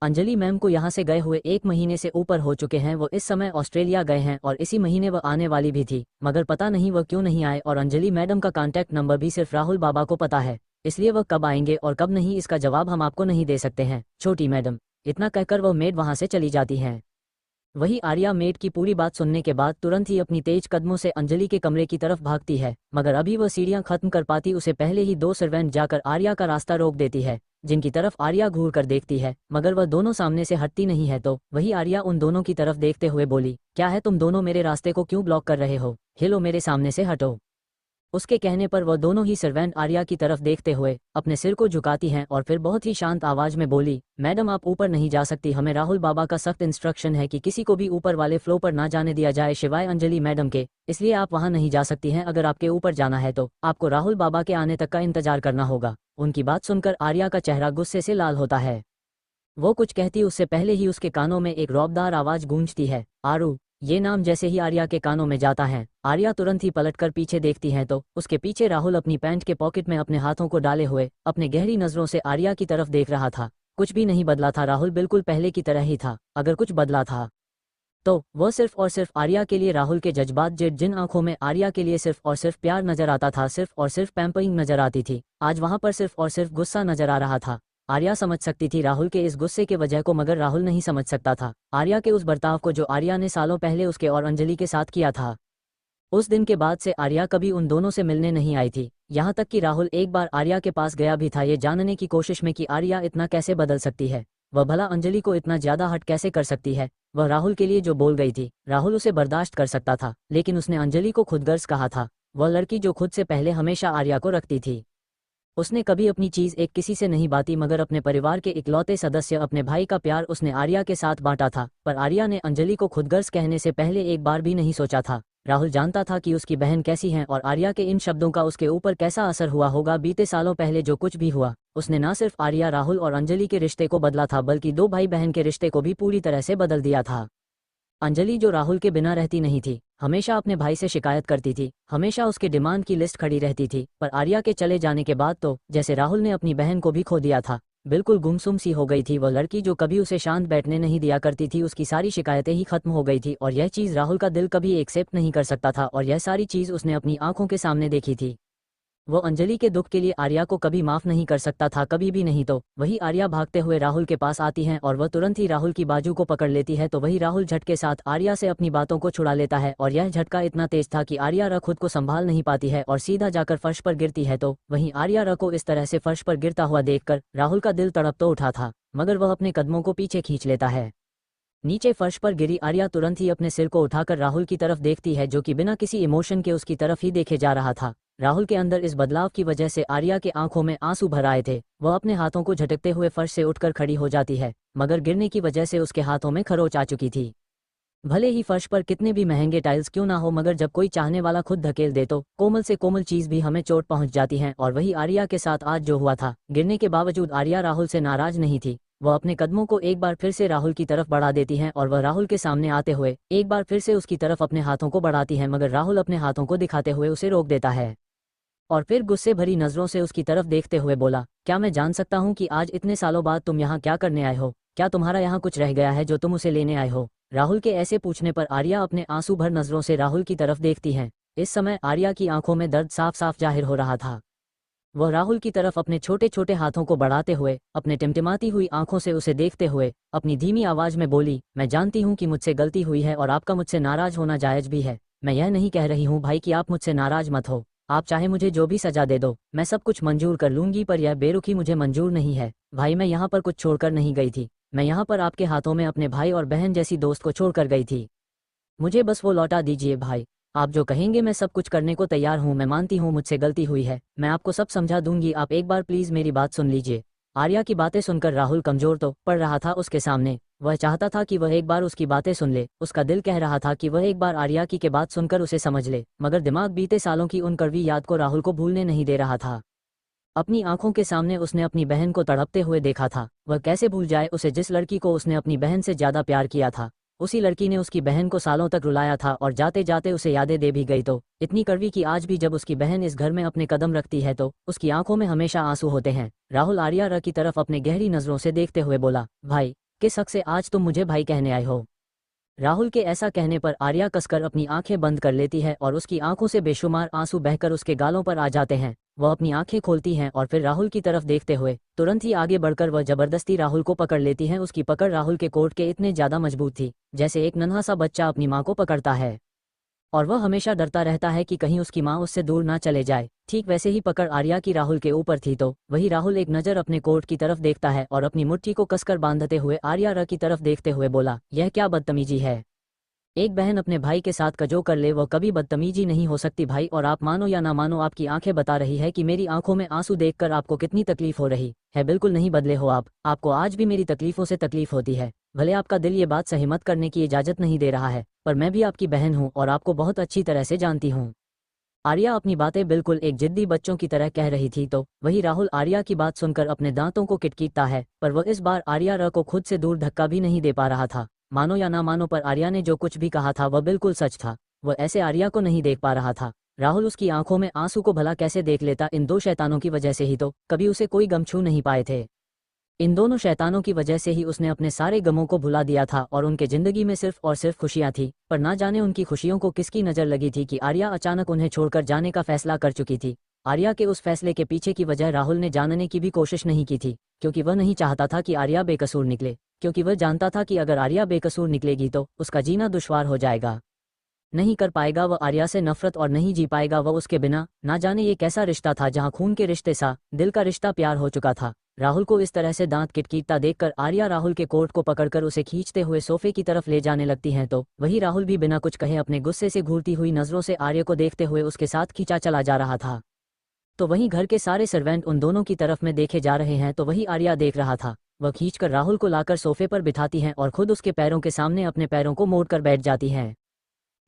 अंजलि मैम को यहाँ से गए हुए 1 महीने से ऊपर हो चुके हैं। वो इस समय ऑस्ट्रेलिया गए हैं और इसी महीने वह आने वाली भी थी, मगर पता नहीं वह क्यों नहीं आए। और अंजलि मैडम का कॉन्टैक्ट नंबर भी सिर्फ राहुल बाबा को पता है, इसलिए वह कब आएंगे और कब नहीं इसका जवाब हम आपको नहीं दे सकते हैं, छोटी मैडम। इतना कहकर वह मेड वहाँ से चली जाती हैं। वही आर्या मेड की पूरी बात सुनने के बाद तुरंत ही अपनी तेज कदमों से अंजलि के कमरे की तरफ भागती है, मगर अभी वह सीढ़ियां खत्म कर पाती उसे पहले ही दो सर्वेंट जाकर आर्या का रास्ता रोक देती है, जिनकी तरफ आर्या घूर कर देखती है, मगर वह दोनों सामने से हटती नहीं है। तो वही आर्या उन दोनों की तरफ देखते हुए बोली, क्या है, तुम दोनों मेरे रास्ते को क्यों ब्लॉक कर रहे हो? हिलो, मेरे सामने से हटो। उसके कहने पर वह दोनों ही सर्वेंट आर्या की तरफ देखते हुए अपने सिर को झुकाती हैं और फिर बहुत ही शांत आवाज में बोली, मैडम आप ऊपर नहीं जा सकती, हमें राहुल बाबा का सख्त इंस्ट्रक्शन है कि किसी को भी ऊपर वाले फ्लो पर ना जाने दिया जाए सिवाय अंजलि मैडम के, इसलिए आप वहां नहीं जा सकती हैं। अगर आपके ऊपर जाना है तो आपको राहुल बाबा के आने तक का इंतजार करना होगा। उनकी बात सुनकर आर्या का चेहरा गुस्से से लाल होता है। वो कुछ कहती उससे पहले ही उसके कानों में एक रौबदार आवाज गूंजती है, आरू। ये नाम जैसे ही आर्या के कानों में जाता है, आर्या तुरंत ही पलटकर पीछे देखती है तो उसके पीछे राहुल अपनी पैंट के पॉकेट में अपने हाथों को डाले हुए अपने गहरी नजरों से आर्या की तरफ देख रहा था। कुछ भी नहीं बदला था, राहुल बिल्कुल पहले की तरह ही था। अगर कुछ बदला था तो वह सिर्फ और सिर्फ आर्या के लिए राहुल के जज्बात, जिन आंखों में आर्या के लिए सिर्फ और सिर्फ प्यार नजर आता था, सिर्फ और सिर्फ पैम्परिंग नजर आती थी, आज वहां पर सिर्फ और सिर्फ गुस्सा नजर आ रहा था। आर्या समझ सकती थी राहुल के इस गुस्से के वजह को, मगर राहुल नहीं समझ सकता था आर्या के उस बर्ताव को जो आर्या ने सालों पहले उसके और अंजलि के साथ किया था। उस दिन के बाद से आर्या कभी उन दोनों से मिलने नहीं आई थी, यहाँ तक कि राहुल एक बार आर्या के पास गया भी था ये जानने की कोशिश में कि आर्या इतना कैसे बदल सकती है, वह भला अंजलि को इतना ज्यादा हट कैसे कर सकती है। वह राहुल के लिए जो बोल गई थी राहुल उसे बर्दाश्त कर सकता था, लेकिन उसने अंजलि को खुदगर्ज कहा था, वह लड़की जो खुद से पहले हमेशा आर्या को रखती थी। उसने कभी अपनी चीज एक किसी से नहीं बांटी, मगर अपने परिवार के इकलौते सदस्य अपने भाई का प्यार उसने आर्या के साथ बांटा था। पर आर्या ने अंजलि को खुदगर्ज कहने से पहले एक बार भी नहीं सोचा था। राहुल जानता था कि उसकी बहन कैसी है और आर्या के इन शब्दों का उसके ऊपर कैसा असर हुआ होगा। बीते सालों पहले जो कुछ भी हुआ उसने न सिर्फ आर्या, राहुल और अंजलि के रिश्ते को बदला था, बल्कि दो भाई बहन के रिश्ते को भी पूरी तरह से बदल दिया था। अंजलि जो राहुल के बिना रहती नहीं थी, हमेशा अपने भाई से शिकायत करती थी, हमेशा उसके डिमांड की लिस्ट खड़ी रहती थी, पर आर्या के चले जाने के बाद तो जैसे राहुल ने अपनी बहन को भी खो दिया था। बिल्कुल गुमसुम सी हो गई थी वह लड़की जो कभी उसे शांत बैठने नहीं दिया करती थी, उसकी सारी शिकायतें ही खत्म हो गई थी और यह चीज़ राहुल का दिल कभी एक्सेप्ट नहीं कर सकता था और यह सारी चीज़ उसने अपनी आंखों के सामने देखी थी। वो अंजलि के दुख के लिए आर्या को कभी माफ नहीं कर सकता था, कभी भी नहीं। तो वही आर्या भागते हुए राहुल के पास आती है और वह तुरंत ही राहुल की बाजू को पकड़ लेती है, तो वही राहुल झटके साथ आर्या से अपनी बातों को छुड़ा लेता है और यह झटका इतना तेज था कि आर्या र खुद को संभाल नहीं पाती है और सीधा जाकर फर्श पर गिरती है। तो वहीं आर्या र को इस तरह से फर्श पर गिरता हुआ देखकर राहुल का दिल तड़प तो उठा था, मगर वह अपने कदमों को पीछे खींच लेता है। नीचे फर्श पर गिरी आर्या तुरंत ही अपने सिर को उठाकर राहुल की तरफ देखती है, जो कि बिना किसी इमोशन के उसकी तरफ ही देखे जा रहा था। राहुल के अंदर इस बदलाव की वजह से आर्या के आंखों में आंसू भर आए थे। वह अपने हाथों को झटकते हुए फर्श से उठकर खड़ी हो जाती है, मगर गिरने की वजह से उसके हाथों में खरोच आ चुकी थी। भले ही फर्श पर कितने भी महंगे टाइल्स क्यों ना हो, मगर जब कोई चाहने वाला खुद धकेल दे तो कोमल से कोमल चीज भी हमें चोट पहुंच जाती है। और वही आर्या के साथ आज जो हुआ था, गिरने के बावजूद आर्या राहुल से नाराज नहीं थी। वह अपने कदमों को एक बार फिर से राहुल की तरफ बढ़ा देती है और वह राहुल के सामने आते हुए एक बार फिर से उसकी तरफ अपने हाथों को बढ़ाती है, मगर राहुल अपने हाथों को दिखाते हुए उसे रोक देता है और फिर गुस्से भरी नजरों से उसकी तरफ देखते हुए बोला, क्या मैं जान सकता हूँ कि आज इतने सालों बाद तुम यहाँ क्या करने आए हो? क्या तुम्हारा यहाँ कुछ रह गया है जो तुम उसे लेने आए हो? राहुल के ऐसे पूछने पर आर्या अपने आंसू भर नजरों से राहुल की तरफ देखती है। इस समय आर्या की आंखों में दर्द साफ साफ जाहिर हो रहा था। वह राहुल की तरफ अपने छोटे छोटे हाथों को बढ़ाते हुए अपने टिमटिमाती हुई आंखों से उसे देखते हुए अपनी धीमी आवाज में बोली, मैं जानती हूँ कि मुझसे गलती हुई है और आपका मुझसे नाराज होना जायज भी है। मैं यह नहीं कह रही हूँ भाई कि आप मुझसे नाराज मत हो, आप चाहे मुझे जो भी सजा दे दो, मैं सब कुछ मंजूर कर लूंगी, पर यह बेरुखी मुझे मंजूर नहीं है। भाई मैं यहाँ पर कुछ छोड़कर नहीं गई थी, मैं यहाँ पर आपके हाथों में अपने भाई और बहन जैसी दोस्त को छोड़कर गई थी। मुझे बस वो लौटा दीजिए भाई, आप जो कहेंगे मैं सब कुछ करने को तैयार हूँ। मैं मानती हूँ मुझसे गलती हुई है, मैं आपको सब समझा दूंगी, आप एक बार प्लीज मेरी बात सुन लीजिए। आर्या की बातें सुनकर राहुल कमजोर तो पड़ रहा था उसके सामने। वह चाहता था कि वह एक बार उसकी बातें सुन ले, उसका दिल कह रहा था कि वह एक बार आर्या की बात सुनकर उसे समझ ले, मगर दिमाग बीते सालों की उन कड़वी याद को राहुल को भूलने नहीं दे रहा था। अपनी आंखों के सामने उसने अपनी बहन को तड़पते हुए देखा था, वह कैसे भूल जाए उसे, जिस लड़की को उसने अपनी बहन से ज्यादा प्यार किया था। उसी लड़की ने उसकी बहन को सालों तक रुलाया था और जाते जाते उसे यादें दे भी गई, तो इतनी कड़वी कि आज भी जब उसकी बहन इस घर में अपने कदम रखती है तो उसकी आंखों में हमेशा आंसू होते हैं। राहुल आर्या र की तरफ अपने गहरी नजरों से देखते हुए बोला, भाई किस हक से आज तुम मुझे भाई कहने आए हो? राहुल के ऐसा कहने पर आर्या कसकर अपनी आंखें बंद कर लेती है और उसकी आंखों से बेशुमार आंसू बहकर उसके गालों पर आ जाते हैं। वह अपनी आंखें खोलती हैं और फिर राहुल की तरफ देखते हुए तुरंत ही आगे बढ़कर वह जबरदस्ती राहुल को पकड़ लेती हैं। उसकी पकड़ राहुल के कोट के इतने ज्यादा मजबूत थी जैसे एक नन्हा सा बच्चा अपनी माँ को पकड़ता है और वह हमेशा डरता रहता है कि कहीं उसकी माँ उससे दूर ना चले जाए। ठीक वैसे ही पकड़ आर्या की राहुल के ऊपर थी तो वही राहुल एक नज़र अपने कोट की तरफ देखता है और अपनी मुट्ठी को कसकर बांधते हुए आर्या र की तरफ देखते हुए बोला, यह क्या बदतमीजी है। एक बहन अपने भाई के साथ जो कर ले वो कभी बदतमीजी नहीं हो सकती भाई, और आप मानो या ना मानो आपकी आंखें बता रही है कि मेरी आंखों में आंसू देखकर आपको कितनी तकलीफ हो रही है। बिल्कुल नहीं बदले हो आप, आपको आज भी मेरी तकलीफों से तकलीफ होती है। भले आपका दिल ये बात सहमत करने की इजाजत नहीं दे रहा है, पर मैं भी आपकी बहन हूँ और आपको बहुत अच्छी तरह से जानती हूँ। आर्या अपनी बातें बिल्कुल एक जिद्दी बच्चों की तरह कह रही थी तो वही राहुल आर्या की बात सुनकर अपने दांतों को किटकिटता है, पर वह इस बार आर्या र को खुद से दूर धक्का भी नहीं दे पा रहा था। मानो या ना मानो पर आर्या ने जो कुछ भी कहा था वह बिल्कुल सच था। वह ऐसे आर्या को नहीं देख पा रहा था। राहुल उसकी आंखों में आंसू को भला कैसे देख लेता, इन दो शैतानों की वजह से ही तो कभी उसे कोई गम छू नहीं पाए थे। इन दोनों शैतानों की वजह से ही उसने अपने सारे गमों को भुला दिया था और उनके जिंदगी में सिर्फ और सिर्फ खुशियां थी। पर ना जाने उनकी खुशियों को किसकी नजर लगी थी कि आर्या अचानक उन्हें छोड़कर जाने का फैसला कर चुकी थी। आर्या के उस फैसले के पीछे की वजह राहुल ने जानने की भी कोशिश नहीं की थी, क्योंकि वह नहीं चाहता था कि आर्या बेकसूर निकले, क्योंकि वह जानता था कि अगर आर्या बेकसूर निकलेगी तो उसका जीना दुश्वार हो जाएगा। नहीं कर पाएगा वह आर्या से नफरत और नहीं जी पाएगा वह उसके बिना। ना जाने ये कैसा रिश्ता था जहां खून के रिश्ते सा दिल का रिश्ता प्यार हो चुका था। राहुल को इस तरह से दांत किटकिटता देखकर आर्या राहुल के कोट को पकड़कर उसे खींचते हुए सोफे की तरफ ले जाने लगती हैं तो वही राहुल भी बिना कुछ कहे अपने गुस्से से घूरती हुई नजरों से आर्या को देखते हुए उसके साथ खींचा चला जा रहा था। तो वहीं घर के सारे सर्वेंट उन दोनों की तरफ में देखे जा रहे हैं तो वही आर्या देख रहा था। वह खींचकर राहुल को लाकर सोफे पर बिठाती हैं और खुद उसके पैरों के सामने अपने पैरों को मोड़कर बैठ जाती हैं।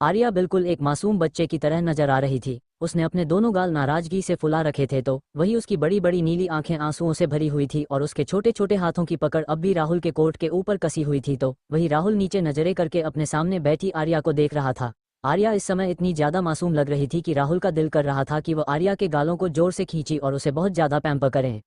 आर्या बिल्कुल एक मासूम बच्चे की तरह नजर आ रही थी। उसने अपने दोनों गाल नाराजगी से फुला रखे थे तो वही उसकी बड़ी बड़ी नीली आंखें आंसुओं से भरी हुई थी और उसके छोटे छोटे हाथों की पकड़ अब भी राहुल के कोट के ऊपर कसी हुई थी तो वही राहुल नीचे नजरें करके अपने सामने बैठी आर्या को देख रहा था। आर्या इस समय इतनी ज्यादा मासूम लग रही थी कि राहुल का दिल कर रहा था कि वह आर्या के गालों को जोर से खींची और उसे बहुत ज्यादा पैम्पर करें,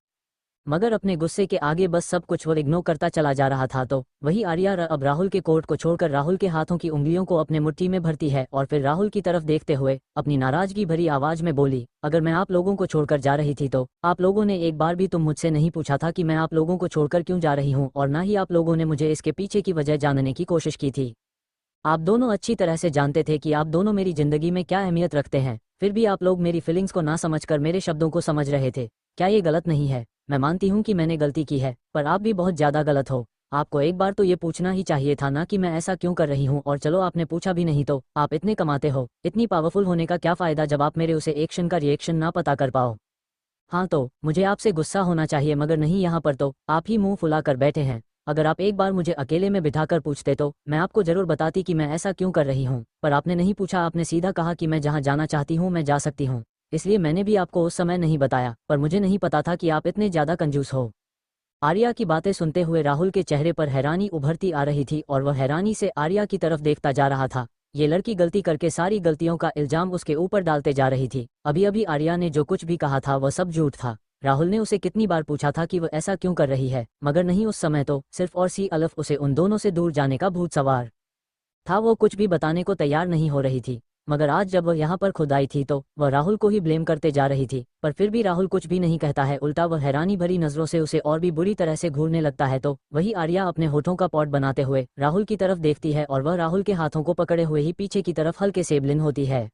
मगर अपने गुस्से के आगे बस सब कुछ वो इग्नोर करता चला जा रहा था। तो वही आर्या अब राहुल के कोट को छोड़कर राहुल के हाथों की उंगलियों को अपने मुट्ठी में भरती है और फिर राहुल की तरफ देखते हुए अपनी नाराजगी भरी आवाज में बोली, अगर मैं आप लोगों को छोड़कर जा रही थी तो आप लोगों ने एक बार भी तुम मुझसे नहीं पूछा था कि मैं आप लोगों को छोड़कर क्यों जा रही हूँ, और ना ही आप लोगों ने मुझे इसके पीछे की वजह जानने की कोशिश की थी। आप दोनों अच्छी तरह से जानते थे कि आप दोनों मेरी जिंदगी में क्या अहमियत रखते हैं, फिर भी आप लोग मेरी फीलिंग्स को ना समझकर मेरे शब्दों को समझ रहे थे। क्या ये गलत नहीं है? मैं मानती हूँ कि मैंने गलती की है, पर आप भी बहुत ज्यादा गलत हो। आपको एक बार तो ये पूछना ही चाहिए था ना कि मैं ऐसा क्यों कर रही हूँ, और चलो आपने पूछा भी नहीं तो आप इतने कमाते हो, इतनी पावरफुल होने का क्या फायदा जब आप मेरे उसे एक्शन का रिएक्शन ना पता कर पाओ। हाँ तो मुझे आपसे गुस्सा होना चाहिए, मगर नहीं, यहाँ पर तो आप ही मुंह फुला कर बैठे हैं। अगर आप एक बार मुझे अकेले में बिठाकर पूछते तो मैं आपको जरूर बताती कि मैं ऐसा क्यों कर रही हूँ, पर आपने नहीं पूछा। आपने सीधा कहा कि मैं जहाँ जाना चाहती हूँ मैं जा सकती हूँ, इसलिए मैंने भी आपको उस समय नहीं बताया, पर मुझे नहीं पता था कि आप इतने ज्यादा कंजूस हो। आर्या की बातें सुनते हुए राहुल के चेहरे पर हैरानी उभरती आ रही थी और वह हैरानी से आर्या की तरफ देखता जा रहा था। ये लड़की गलती करके सारी गलतियों का इल्जाम उसके ऊपर डालते जा रही थी। अभी अभी आर्या ने जो कुछ भी कहा था वह सब झूठ था। राहुल ने उसे कितनी बार पूछा था कि वह ऐसा क्यों कर रही है, मगर नहीं, उस समय तो सिर्फ और सी अलफ उसे उन दोनों से दूर जाने का भूत सवार था। वो कुछ भी बताने को तैयार नहीं हो रही थी, मगर आज जब वह यहाँ पर खुद आई थी तो वह राहुल को ही ब्लेम करते जा रही थी। पर फिर भी राहुल कुछ भी नहीं कहता है, उल्टा वह हैरानी भरी नजरों से उसे और भी बुरी तरह से घूरने लगता है। तो वही आर्या अपने होठों का पॉट बनाते हुए राहुल की तरफ देखती है और वह राहुल के हाथों को पकड़े हुए ही पीछे की तरफ हल्के से ब्लिन होती है।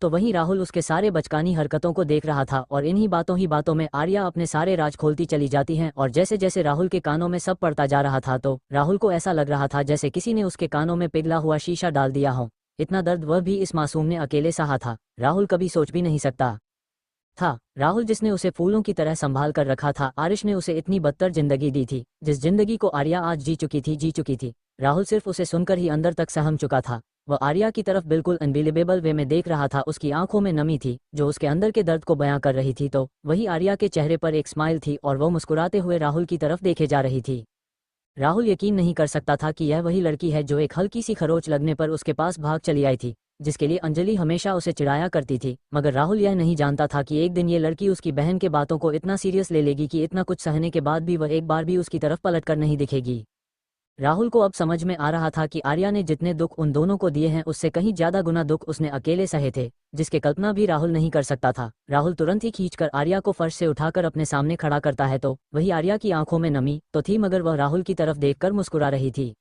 तो वहीं राहुल उसके सारे बचकानी हरकतों को देख रहा था और इन्हीं बातों ही बातों में आर्या अपने सारे राज खोलती चली जाती हैं। और जैसे जैसे राहुल के कानों में सब पड़ता जा रहा था तो राहुल को ऐसा लग रहा था जैसे किसी ने उसके कानों में पिघला हुआ शीशा डाल दिया हो। इतना दर्द वह भी इस मासूम ने अकेले सहा था, राहुल कभी सोच भी नहीं सकता था। राहुल जिसने उसे फूलों की तरह संभाल कर रखा था, आरिश ने उसे इतनी बदतर जिंदगी दी थी जिस जिंदगी को आर्या आज जी चुकी थी। राहुल सिर्फ उसे सुनकर ही अंदर तक सहम चुका था। वह आर्या की तरफ बिल्कुल अनबिलीवेबल वे में देख रहा था। उसकी आंखों में नमी थी जो उसके अंदर के दर्द को बयां कर रही थी। तो वही आर्या के चेहरे पर एक स्माइल थी और वह मुस्कुराते हुए राहुल की तरफ देखे जा रही थी। राहुल यकीन नहीं कर सकता था कि यह वही लड़की है जो एक हल्की सी खरोच लगने पर उसके पास भाग चली आई थी, जिसके लिए अंजलि हमेशा उसे चिढ़ाया करती थी। मगर राहुल यह नहीं जानता था कि एक दिन ये लड़की उसकी बहन के बातों को इतना सीरियस ले लेगी कि इतना कुछ सहने के बाद भी वह एक बार भी उसकी तरफ पलट कर नहीं दिखेगी। राहुल को अब समझ में आ रहा था कि आर्या ने जितने दुख उन दोनों को दिए हैं उससे कहीं ज्यादा गुना दुख उसने अकेले सहे थे, जिसके कल्पना भी राहुल नहीं कर सकता था। राहुल तुरंत ही खींचकर आर्या को फर्श से उठाकर अपने सामने खड़ा करता है तो वही आर्या की आंखों में नमी तो थी, मगर वह राहुल की तरफ देखकर मुस्कुरा रही थी।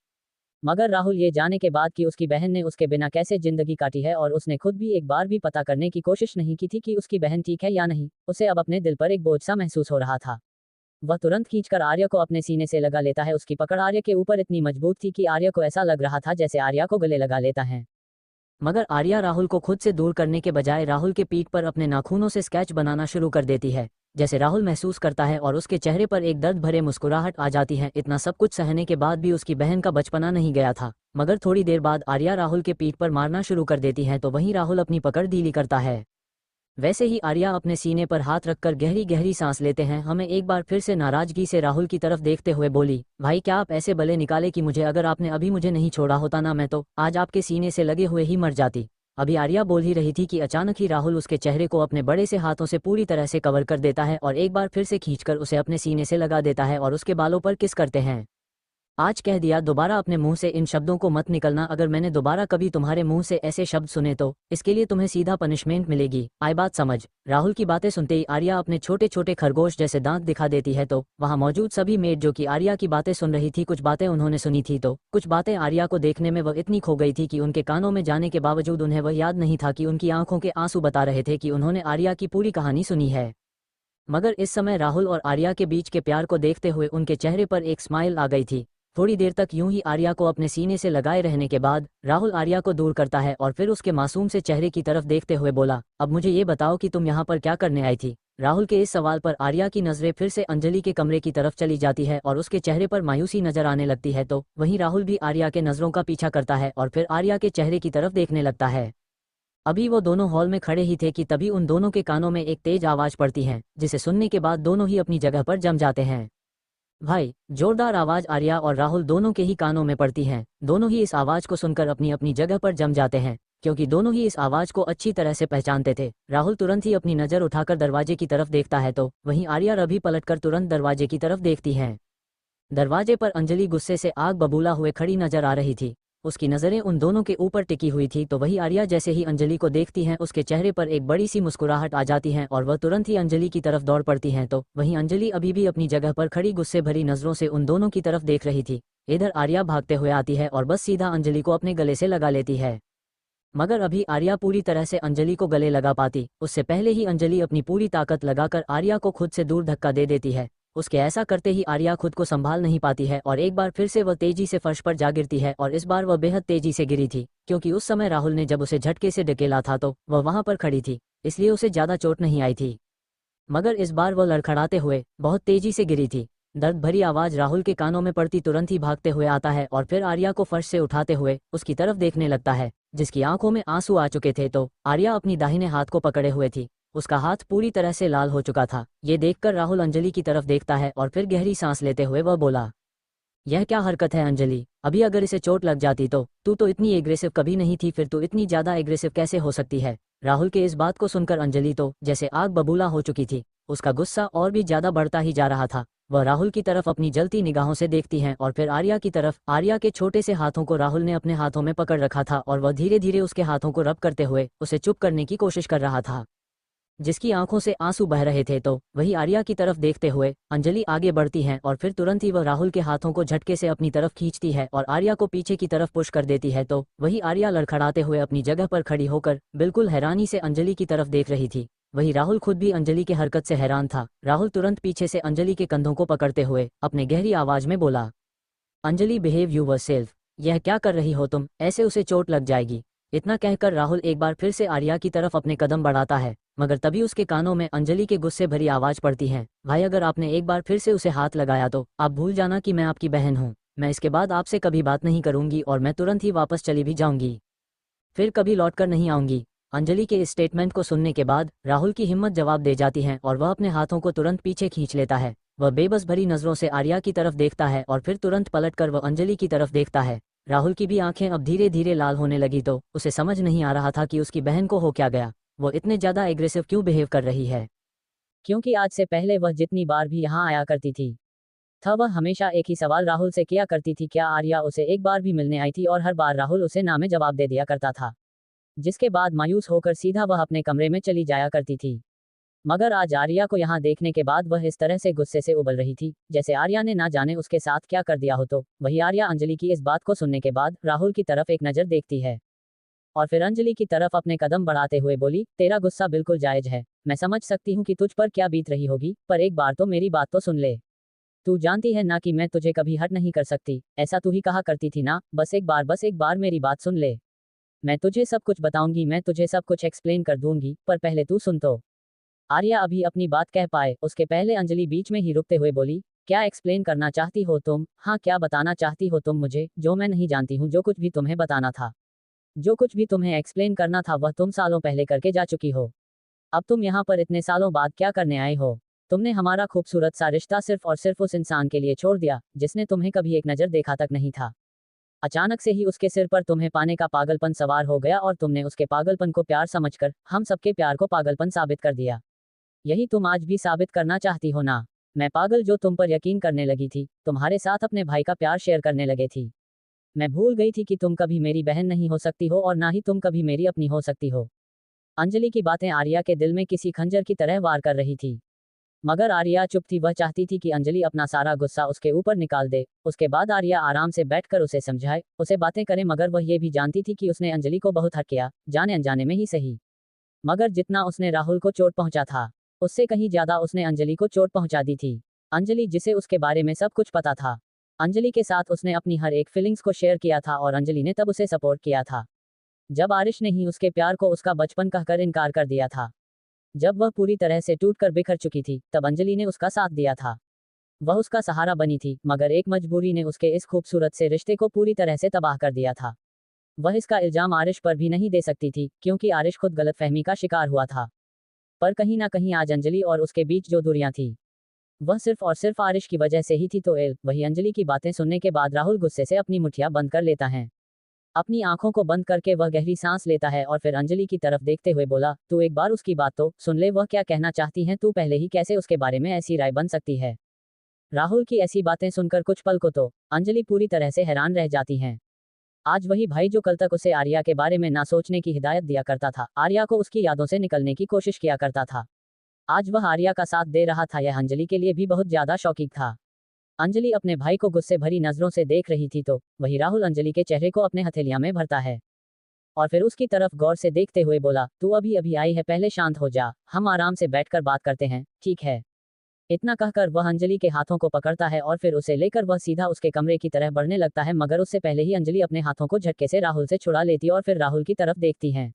मगर राहुल ये जाने के बाद कि उसकी बहन ने उसके बिना कैसे जिंदगी काटी है और उसने खुद भी एक बार भी पता करने की कोशिश नहीं की थी कि उसकी बहन ठीक है या नहीं, उसे अब अपने दिल पर एक बोझ सा महसूस हो रहा था। वह तुरंत खींचकर आर्य को अपने सीने से लगा लेता है। उसकी पकड़ आर्य के ऊपर इतनी मजबूत थी कि आर्य को ऐसा लग रहा था जैसे आर्या को गले लगा लेता है। मगर आर्या राहुल को खुद से दूर करने के बजाय राहुल के पीठ पर अपने नाखूनों से स्केच बनाना शुरू कर देती है, जैसे राहुल महसूस करता है, और उसके चेहरे पर एक दर्द भरे मुस्कुराहट आ जाती है। इतना सब कुछ सहने के बाद भी उसकी बहन का बचपना नहीं गया था। मगर थोड़ी देर बाद आर्या राहुल के पीठ पर मारना शुरू कर देती है तो वहीं राहुल अपनी पकड़ ढीली करता है। वैसे ही आर्या अपने सीने पर हाथ रखकर गहरी गहरी सांस लेते हैं। हमें एक बार फिर से नाराजगी से राहुल की तरफ देखते हुए बोली, भाई क्या आप ऐसे बले निकाले कि मुझे, अगर आपने अभी मुझे नहीं छोड़ा होता ना, मैं तो आज आपके सीने से लगे हुए ही मर जाती। अभी आर्या बोल ही रही थी कि अचानक ही राहुल उसके चेहरे को अपने बड़े से हाथों से पूरी तरह से कवर कर देता है और एक बार फिर से खींचकर उसे अपने सीने से लगा देता है और उसके बालों पर किस करते हैं। आज कह दिया, दोबारा अपने मुंह से इन शब्दों को मत निकलना। अगर मैंने दोबारा कभी तुम्हारे मुंह से ऐसे शब्द सुने तो इसके लिए तुम्हें सीधा पनिशमेंट मिलेगी, आए बात समझ। राहुल की बातें सुनते ही आर्या अपने छोटे छोटे खरगोश जैसे दांत दिखा देती है तो वहां मौजूद सभी मेड जो कि आर्या की बातें सुन रही थी, कुछ बातें उन्होंने सुनी थी तो कुछ बातें आर्या को देखने में वह इतनी खो गई थी कि उनके कानों में जाने के बावजूद उन्हें वह याद नहीं था कि उनकी आंखों के आंसू बता रहे थे कि उन्होंने आर्या की पूरी कहानी सुनी है। मगर इस समय राहुल और आर्या के बीच के प्यार को देखते हुए उनके चेहरे पर एक स्माइल आ गई थी। थोड़ी देर तक यूं ही आर्या को अपने सीने से लगाए रहने के बाद राहुल आर्या को दूर करता है और फिर उसके मासूम से चेहरे की तरफ देखते हुए बोला, अब मुझे ये बताओ कि तुम यहाँ पर क्या करने आई थी। राहुल के इस सवाल पर आर्या की नजरें फिर से अंजलि के कमरे की तरफ चली जाती है और उसके चेहरे पर मायूसी नजर आने लगती है तो वहीं राहुल भी आर्या के नजरों का पीछा करता है और फिर आर्या के चेहरे की तरफ देखने लगता है। अभी वो दोनों हॉल में खड़े ही थे कि तभी उन दोनों के कानों में एक तेज आवाज पड़ती है, जिसे सुनने के बाद दोनों ही अपनी जगह पर जम जाते हैं। भाई, जोरदार आवाज आर्या और राहुल दोनों के ही कानों में पड़ती है। दोनों ही इस आवाज को सुनकर अपनी अपनी जगह पर जम जाते हैं, क्योंकि दोनों ही इस आवाज को अच्छी तरह से पहचानते थे। राहुल तुरंत ही अपनी नजर उठाकर दरवाजे की तरफ देखता है तो वहीं आर्या रभी पलटकर तुरंत दरवाजे की तरफ देखती है। दरवाजे पर अंजलि गुस्से से आग बबूला हुए खड़ी नजर आ रही थी। उसकी नजरें उन दोनों के ऊपर टिकी हुई थी तो वही आर्या जैसे ही अंजलि को देखती हैं उसके चेहरे पर एक बड़ी सी मुस्कुराहट आ जाती है और वह तुरंत ही अंजलि की तरफ दौड़ पड़ती हैं तो वहीं अंजलि अभी भी अपनी जगह पर खड़ी गुस्से भरी नजरों से उन दोनों की तरफ देख रही थी। इधर आर्या भागते हुए आती है और बस सीधा अंजलि को अपने गले से लगा लेती है। मगर अभी आर्या पूरी तरह से अंजलि को गले लगा पाती उससे पहले ही अंजलि अपनी पूरी ताकत लगाकर आर्या को खुद से दूर धक्का दे देती है। उसके ऐसा करते ही आर्या खुद को संभाल नहीं पाती है और एक बार फिर से वह तेजी से फर्श पर जा गिरती है और इस बार वह बेहद तेजी से गिरी थी, क्योंकि उस समय राहुल ने जब उसे झटके से ढकेला था तो वह वहां पर खड़ी थी, इसलिए उसे ज्यादा चोट नहीं आई थी। मगर इस बार वह लड़खड़ाते हुए बहुत तेजी से गिरी थी। दर्द भरी आवाज राहुल के कानों में पड़ती तुरंत ही भागते हुए आता है और फिर आर्या को फर्श से उठाते हुए उसकी तरफ देखने लगता है, जिसकी आंखों में आंसू आ चुके थे तो आर्या अपनी दाहिने हाथ को पकड़े हुए थी। उसका हाथ पूरी तरह से लाल हो चुका था। ये देखकर राहुल अंजलि की तरफ देखता है और फिर गहरी सांस लेते हुए वह बोला, यह क्या हरकत है अंजलि, अभी अगर इसे चोट लग जाती तो तू तो इतनी एग्रेसिव कभी नहीं थी, फिर तू इतनी ज्यादा एग्रेसिव कैसे हो सकती है। राहुल के इस बात को सुनकर अंजलि तो जैसे आग बबूला हो चुकी थी। उसका गुस्सा और भी ज्यादा बढ़ता ही जा रहा था। वह राहुल की तरफ अपनी जलती निगाहों से देखती हैं और फिर आर्या की तरफ। आर्या के छोटे से हाथों को राहुल ने अपने हाथों में पकड़ रखा था और वह धीरे धीरे उसके हाथों को रब करते हुए उसे चुप करने की कोशिश कर रहा था, जिसकी आंखों से आंसू बह रहे थे तो वही आर्या की तरफ देखते हुए अंजलि आगे बढ़ती है और फिर तुरंत ही वह राहुल के हाथों को झटके से अपनी तरफ खींचती है और आर्या को पीछे की तरफ पुश कर देती है तो वही आर्या लड़खड़ाते हुए अपनी जगह पर खड़ी होकर बिल्कुल हैरानी से अंजलि की तरफ देख रही थी। वही राहुल खुद भी अंजलि की हरकत से हैरान था। राहुल तुरंत पीछे से अंजलि के कंधों को पकड़ते हुए अपने गहरी आवाज में बोला, अंजलि बिहेव योरसेल्फ, यह क्या कर रही हो तुम, ऐसे उसे चोट लग जाएगी। इतना कहकर राहुल एक बार फिर से आर्या की तरफ अपने कदम बढ़ाता है, मगर तभी उसके कानों में अंजलि के गुस्से भरी आवाज पड़ती है, भाई अगर आपने एक बार फिर से उसे हाथ लगाया तो आप भूल जाना कि मैं आपकी बहन हूँ। मैं इसके बाद आपसे कभी बात नहीं करूंगी और मैं तुरंत ही वापस चली भी जाऊंगी, फिर कभी लौट कर नहीं आऊंगी। अंजलि के इस स्टेटमेंट को सुनने के बाद राहुल की हिम्मत जवाब दे जाती है और वह अपने हाथों को तुरंत पीछे खींच लेता है। वह बेबस भरी नजरों से आर्या की तरफ देखता है और फिर तुरंत पलटकर वह अंजलि की तरफ देखता है। राहुल की भी आंखें अब धीरे धीरे लाल होने लगी तो उसे समझ नहीं आ रहा था कि उसकी बहन को हो क्या गया, वो इतने ज्यादा एग्रेसिव क्यों बिहेव कर रही है, क्योंकि आज से पहले वह जितनी बार भी यहाँ आया करती थी था। वह हमेशा एक ही सवाल राहुल से किया करती थी, क्या आर्या उसे एक बार भी मिलने आई थी, और हर बार राहुल उसे ना में जवाब दे दिया करता था, जिसके बाद मायूस होकर सीधा वह अपने कमरे में चली जाया करती थी। मगर आज आर्या को यहाँ देखने के बाद वह इस तरह से गुस्से से उबल रही थी जैसे आर्या ने ना जाने उसके साथ क्या कर दिया हो। तो वही आर्या अंजलि की इस बात को सुनने के बाद राहुल की तरफ एक नज़र देखती है और फिर अंजलि की तरफ अपने कदम बढ़ाते हुए बोली, तेरा गुस्सा बिल्कुल जायज है, मैं समझ सकती हूँ कि तुझ पर क्या बीत रही होगी, पर एक बार तो मेरी बात तो सुन ले। तू जानती है ना कि मैं तुझे कभी हर्ट नहीं कर सकती, ऐसा तू ही कहा करती थी ना, बस एक बार मेरी बात सुन ले। मैं तुझे सब कुछ बताऊंगी, मैं तुझे सब कुछ एक्सप्लेन कर दूंगी, पर पहले तू सुन तो। आर्या अभी अपनी बात कह पाए उसके पहले अंजलि बीच में ही रुकते हुए बोली, क्या एक्सप्लेन करना चाहती हो तुम? हाँ, क्या बताना चाहती हो तुम मुझे, जो मैं नहीं जानती हूँ? जो कुछ भी तुम्हें बताना था, जो कुछ भी तुम्हें एक्सप्लेन करना था, वह तुम सालों पहले करके जा चुकी हो। अब तुम यहाँ पर इतने सालों बाद क्या करने आए हो? तुमने हमारा खूबसूरत सा रिश्ता सिर्फ और सिर्फ उस इंसान के लिए छोड़ दिया जिसने तुम्हें कभी एक नज़र देखा तक नहीं था। अचानक से ही उसके सिर पर तुम्हें पाने का पागलपन सवार हो गया और तुमने उसके पागलपन को प्यार समझकर हम सबके प्यार को पागलपन साबित कर दिया। यही तुम आज भी साबित करना चाहती हो ना? मैं पागल जो तुम पर यकीन करने लगी थी, तुम्हारे साथ अपने भाई का प्यार शेयर करने लगे थी। मैं भूल गई थी कि तुम कभी मेरी बहन नहीं हो सकती हो और ना ही तुम कभी मेरी अपनी हो सकती हो। अंजलि की बातें आर्या के दिल में किसी खंजर की तरह वार कर रही थी। मगर आर्या चुप थी, वह चाहती थी कि अंजलि अपना सारा गुस्सा उसके ऊपर निकाल दे, उसके बाद आर्या आराम से बैठकर उसे समझाए, उसे बातें करे। मगर वह ये भी जानती थी कि उसने अंजलि को बहुत हर्ट किया, जाने अनजाने में ही सही। मगर जितना उसने राहुल को चोट पहुंचा था, उससे कहीं ज्यादा उसने अंजलि को चोट पहुंचा दी थी। अंजलि जिसे उसके बारे में सब कुछ पता था, अंजलि के साथ उसने अपनी हर एक फीलिंग्स को शेयर किया था और अंजलि ने तब उसे सपोर्ट किया था जब आरिश ने ही उसके प्यार को उसका बचपन कहकर इनकार कर दिया था। जब वह पूरी तरह से टूटकर बिखर चुकी थी, तब अंजलि ने उसका साथ दिया था, वह उसका सहारा बनी थी। मगर एक मजबूरी ने उसके इस खूबसूरत से रिश्ते को पूरी तरह से तबाह कर दिया था। वह इसका इल्जाम आरिश पर भी नहीं दे सकती थी क्योंकि आरिश खुद गलतफहमी का शिकार हुआ था। पर कहीं ना कहीं आज अंजलि और उसके बीच जो दूरियां थी, वह सिर्फ और सिर्फ आरिश की वजह से ही थी। तो वही अंजलि की बातें सुनने के बाद राहुल गुस्से से अपनी मुठ्ठियां बंद कर लेता है। अपनी आंखों को बंद करके वह गहरी सांस लेता है और फिर अंजलि की तरफ देखते हुए बोला, तू एक बार उसकी बात तो सुन ले, वह क्या कहना चाहती है, तू पहले ही कैसे उसके बारे में ऐसी राय बन सकती है? राहुल की ऐसी बातें सुनकर कुछ पल को तो अंजलि पूरी तरह से हैरान रह जाती हैं। आज वही भाई जो कल तक उसे आर्या के बारे में ना सोचने की हिदायत दिया करता था, आर्या को उसकी यादों से निकलने की कोशिश किया करता था, आज वह आर्या का साथ दे रहा था। यह अंजलि के लिए भी बहुत ज्यादा शॉकिंग था। अंजलि अपने भाई को गुस्से भरी नजरों से देख रही थी, तो वही राहुल अंजलि के चेहरे को अपने हथेलियां में भरता है और फिर उसकी तरफ गौर से देखते हुए बोला, तू अभी अभी आई है, पहले शांत हो जा, हम आराम से बैठकर बात करते हैं, ठीक है? इतना कहकर वह अंजलि के हाथों को पकड़ता है और फिर उसे लेकर वह सीधा उसके कमरे की तरफ बढ़ने लगता है। मगर उससे पहले ही अंजलि अपने हाथों को झटके से राहुल से छुड़ा लेती और फिर राहुल की तरफ देखती हैं।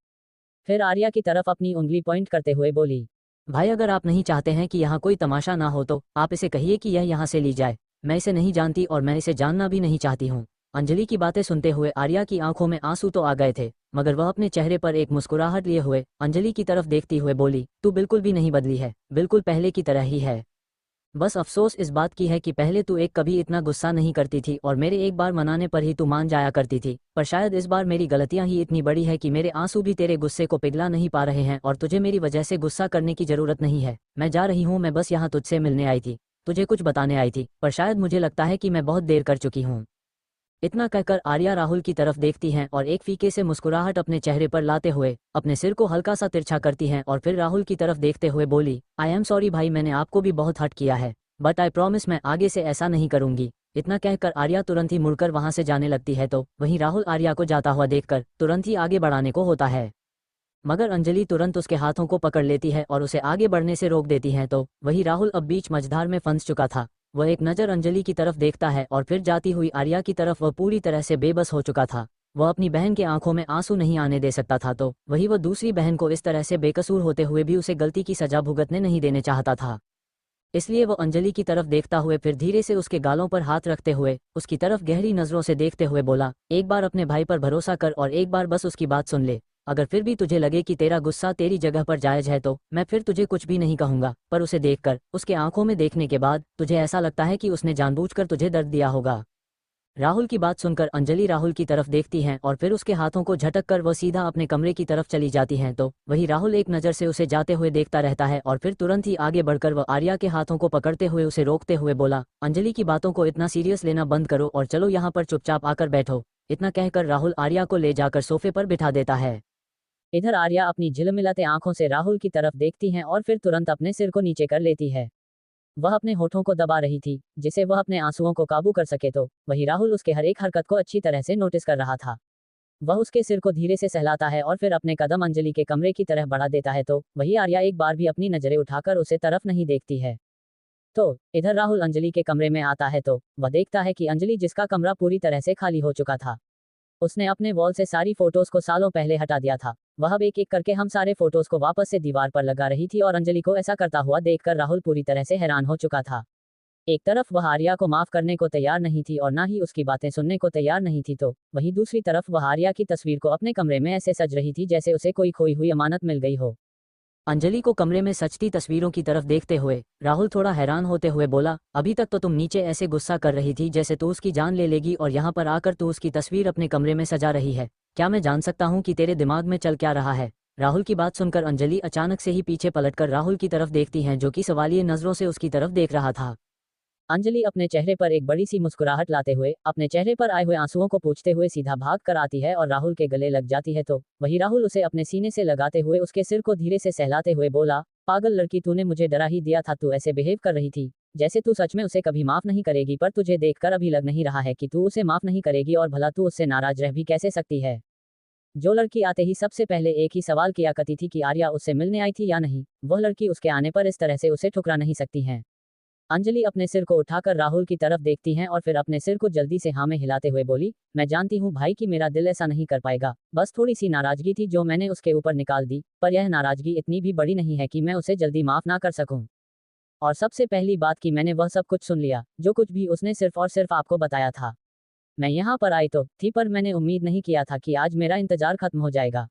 फिर आर्या की तरफ अपनी उंगली पॉइंट करते हुए बोली, भाई अगर आप नहीं चाहते हैं कि यहाँ कोई तमाशा ना हो तो आप इसे कहिए कि यह यहाँ से ली जाए। मैं इसे नहीं जानती और मैं इसे जानना भी नहीं चाहती हूँ। अंजलि की बातें सुनते हुए आर्या की आंखों में आंसू तो आ गए थे, मगर वह अपने चेहरे पर एक मुस्कुराहट लिए हुए अंजलि की तरफ देखती हुए बोली, तू बिल्कुल भी नहीं बदली है, बिल्कुल पहले की तरह ही है। बस अफसोस इस बात की है कि पहले तू एक कभी इतना गुस्सा नहीं करती थी और मेरे एक बार मनाने पर ही तू मान जाया करती थी, पर शायद इस बार मेरी गलतियां ही इतनी बड़ी है कि मेरे आंसू भी तेरे गुस्से को पिघला नहीं पा रहे हैं और तुझे मेरी वजह से गुस्सा करने की जरूरत नहीं है। मैं जा रही हूँ, मैं बस यहाँ तुझसे मिलने आई थी, तुझे कुछ बताने आई थी, पर शायद मुझे लगता है कि मैं बहुत देर कर चुकी हूँ। इतना कहकर आर्या राहुल की तरफ देखती हैं और एक फीके से मुस्कुराहट अपने चेहरे पर लाते हुए अपने सिर को हल्का सा तिरछा करती हैं और फिर राहुल की तरफ देखते हुए बोली, आई एम सॉरी भाई, मैंने आपको भी बहुत हर्ट किया है, बट आई प्रॉमिस मैं आगे से ऐसा नहीं करूंगी। इतना कहकर आर्या तुरंत ही मुड़कर वहां से जाने लगती है, तो वहीं राहुल आर्या को जाता हुआ देखकर तुरंत ही आगे बढ़ाने को होता है, मगर अंजलि तुरंत उसके हाथों को पकड़ लेती है और उसे आगे बढ़ने से रोक देती है। तो वही राहुल अब बीच मझधार में फंस चुका था। वह एक नज़र अंजलि की तरफ देखता है और फिर जाती हुई आर्या की तरफ वह पूरी तरह से बेबस हो चुका था। वह अपनी बहन के आंखों में आंसू नहीं आने दे सकता था, तो वही वह दूसरी बहन को इस तरह से बेकसूर होते हुए भी उसे गलती की सजा भुगतने नहीं देने चाहता था। इसलिए वो अंजलि की तरफ देखता हुए फिर धीरे से उसके गालों पर हाथ रखते हुए उसकी तरफ गहरी नजरों से देखते हुए बोला, एक बार अपने भाई पर भरोसा कर और एक बार बस उसकी बात सुन ले। अगर फिर भी तुझे लगे कि तेरा गुस्सा तेरी जगह पर जायज है तो मैं फिर तुझे कुछ भी नहीं कहूंगा, पर उसे देखकर उसके आंखों में देखने के बाद तुझे ऐसा लगता है कि उसने जानबूझकर तुझे दर्द दिया होगा। राहुल की बात सुनकर अंजलि राहुल की तरफ देखती हैं और फिर उसके हाथों को झटक कर वह सीधा अपने कमरे की तरफ चली जाती हैं। तो वही राहुल एक नज़र से उसे जाते हुए देखता रहता है और फिर तुरंत ही आगे बढ़कर वह आर्या के हाथों को पकड़ते हुए उसे रोकते हुए बोला, अंजलि की बातों को इतना सीरियस लेना बंद करो और चलो यहाँ पर चुपचाप आकर बैठो। इतना कहकर राहुल आर्या को ले जाकर सोफे पर बिठा देता है। इधर आर्या अपनी झिलमिलाते आंखों से राहुल की तरफ देखती हैं और फिर तुरंत अपने सिर को नीचे कर लेती है। वह अपने होठों को दबा रही थी जिसे वह अपने आंसुओं को काबू कर सके, तो वही राहुल उसके हर एक हरकत को अच्छी तरह से नोटिस कर रहा था। वह उसके सिर को धीरे से सहलाता है और फिर अपने कदम अंजलि के कमरे की तरफ बढ़ा देता है, तो वही आर्या एक बार भी अपनी नजरें उठाकर उसे तरफ नहीं देखती है। तो इधर राहुल अंजलि के कमरे में आता है तो वह देखता है कि अंजलि, जिसका कमरा पूरी तरह से खाली हो चुका था, उसने अपने वॉल से सारी फोटोज को सालों पहले हटा दिया था। वह अब एक एक करके हम सारे फोटोज को वापस से दीवार पर लगा रही थी और अंजलि को ऐसा करता हुआ देखकर राहुल पूरी तरह से हैरान हो चुका था। एक तरफ वह आर्या को माफ करने को तैयार नहीं थी और ना ही उसकी बातें सुनने को तैयार नहीं थी, तो वहीं दूसरी तरफ वह आर्या की तस्वीर को अपने कमरे में ऐसे सज रही थी जैसे उसे कोई खोई हुई अमानत मिल गई हो। अंजलि को कमरे में सजती तस्वीरों की तरफ देखते हुए राहुल थोड़ा हैरान होते हुए बोला, अभी तक तो तुम नीचे ऐसे गुस्सा कर रही थी जैसे तू उसकी जान ले लेगी और यहाँ पर आकर तू उसकी तस्वीर अपने कमरे में सजा रही है। क्या मैं जान सकता हूँ कि तेरे दिमाग में चल क्या रहा है? राहुल की बात सुनकर अंजलि अचानक से ही पीछे पलटकर राहुल की तरफ देखती हैं, जो कि सवालिया नजरों से उसकी तरफ देख रहा था। अंजलि अपने चेहरे पर एक बड़ी सी मुस्कुराहट लाते हुए अपने चेहरे पर आए हुए आंसुओं को पोंछते हुए सीधा भाग कर आती है और राहुल के गले लग जाती है, तो वही राहुल उसे अपने सीने से लगाते हुए उसके सिर को धीरे से सहलाते हुए बोला, पागल लड़की, तूने मुझे डरा ही दिया था। तू ऐसे बिहेव कर रही थी जैसे तू सच में उसे कभी माफ नहीं करेगी, पर तुझे देखकर अभी लग नहीं रहा है कि तू उसे माफ नहीं करेगी, और भला तू उससे नाराज रह भी कैसे सकती है? जो लड़की आते ही सबसे पहले एक ही सवाल किया करती थी कि आर्या उससे मिलने आई थी या नहीं, वह लड़की उसके आने पर इस तरह से उसे ठुकरा नहीं सकती है। अंजलि अपने सिर को उठाकर राहुल की तरफ देखती हैं और फिर अपने सिर को जल्दी से हाँ में हिलाते हुए बोली, मैं जानती हूँ भाई कि मेरा दिल ऐसा नहीं कर पाएगा, बस थोड़ी सी नाराजगी थी जो मैंने उसके ऊपर निकाल दी, पर यह नाराजगी इतनी भी बड़ी नहीं है कि मैं उसे जल्दी माफ ना कर सकूं। और सबसे पहली बात कि मैंने वह सब कुछ सुन लिया, जो कुछ भी उसने सिर्फ और सिर्फ आपको बताया था। मैं यहाँ पर आई तो थी, पर मैंने उम्मीद नहीं किया था कि आज मेरा इंतजार खत्म हो जाएगा।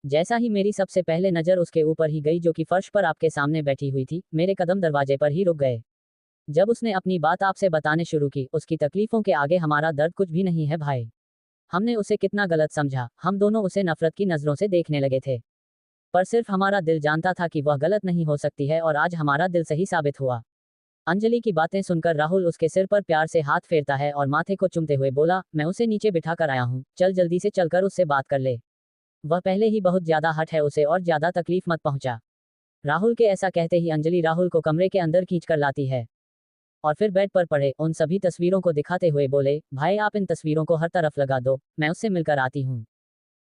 जैसा ही मेरी सबसे पहले नजर उसके ऊपर ही गई जो कि फर्श पर आपके सामने बैठी हुई थी, मेरे कदम दरवाजे पर ही रुक गए। जब उसने अपनी बात आपसे बताने शुरू की, उसकी तकलीफों के आगे हमारा दर्द कुछ भी नहीं है भाई। हमने उसे कितना गलत समझा, हम दोनों उसे नफरत की नजरों से देखने लगे थे, पर सिर्फ हमारा दिल जानता था कि वह गलत नहीं हो सकती है, और आज हमारा दिल सही साबित हुआ। अंजलि की बातें सुनकर राहुल उसके सिर पर प्यार से हाथ फेरता है और माथे को चूमते हुए बोला, मैं उसे नीचे बिठा कर आया हूँ, चल जल्दी से चलकर उससे बात कर ले। वह पहले ही बहुत ज्यादा हट है, उसे और ज्यादा तकलीफ मत पहुंचा। राहुल के ऐसा कहते ही अंजलि राहुल को कमरे के अंदर खींच कर लाती है और फिर बेड पर पड़े उन सभी तस्वीरों को दिखाते हुए बोले, भाई आप इन तस्वीरों को हर तरफ लगा दो, मैं उससे मिलकर आती हूँ।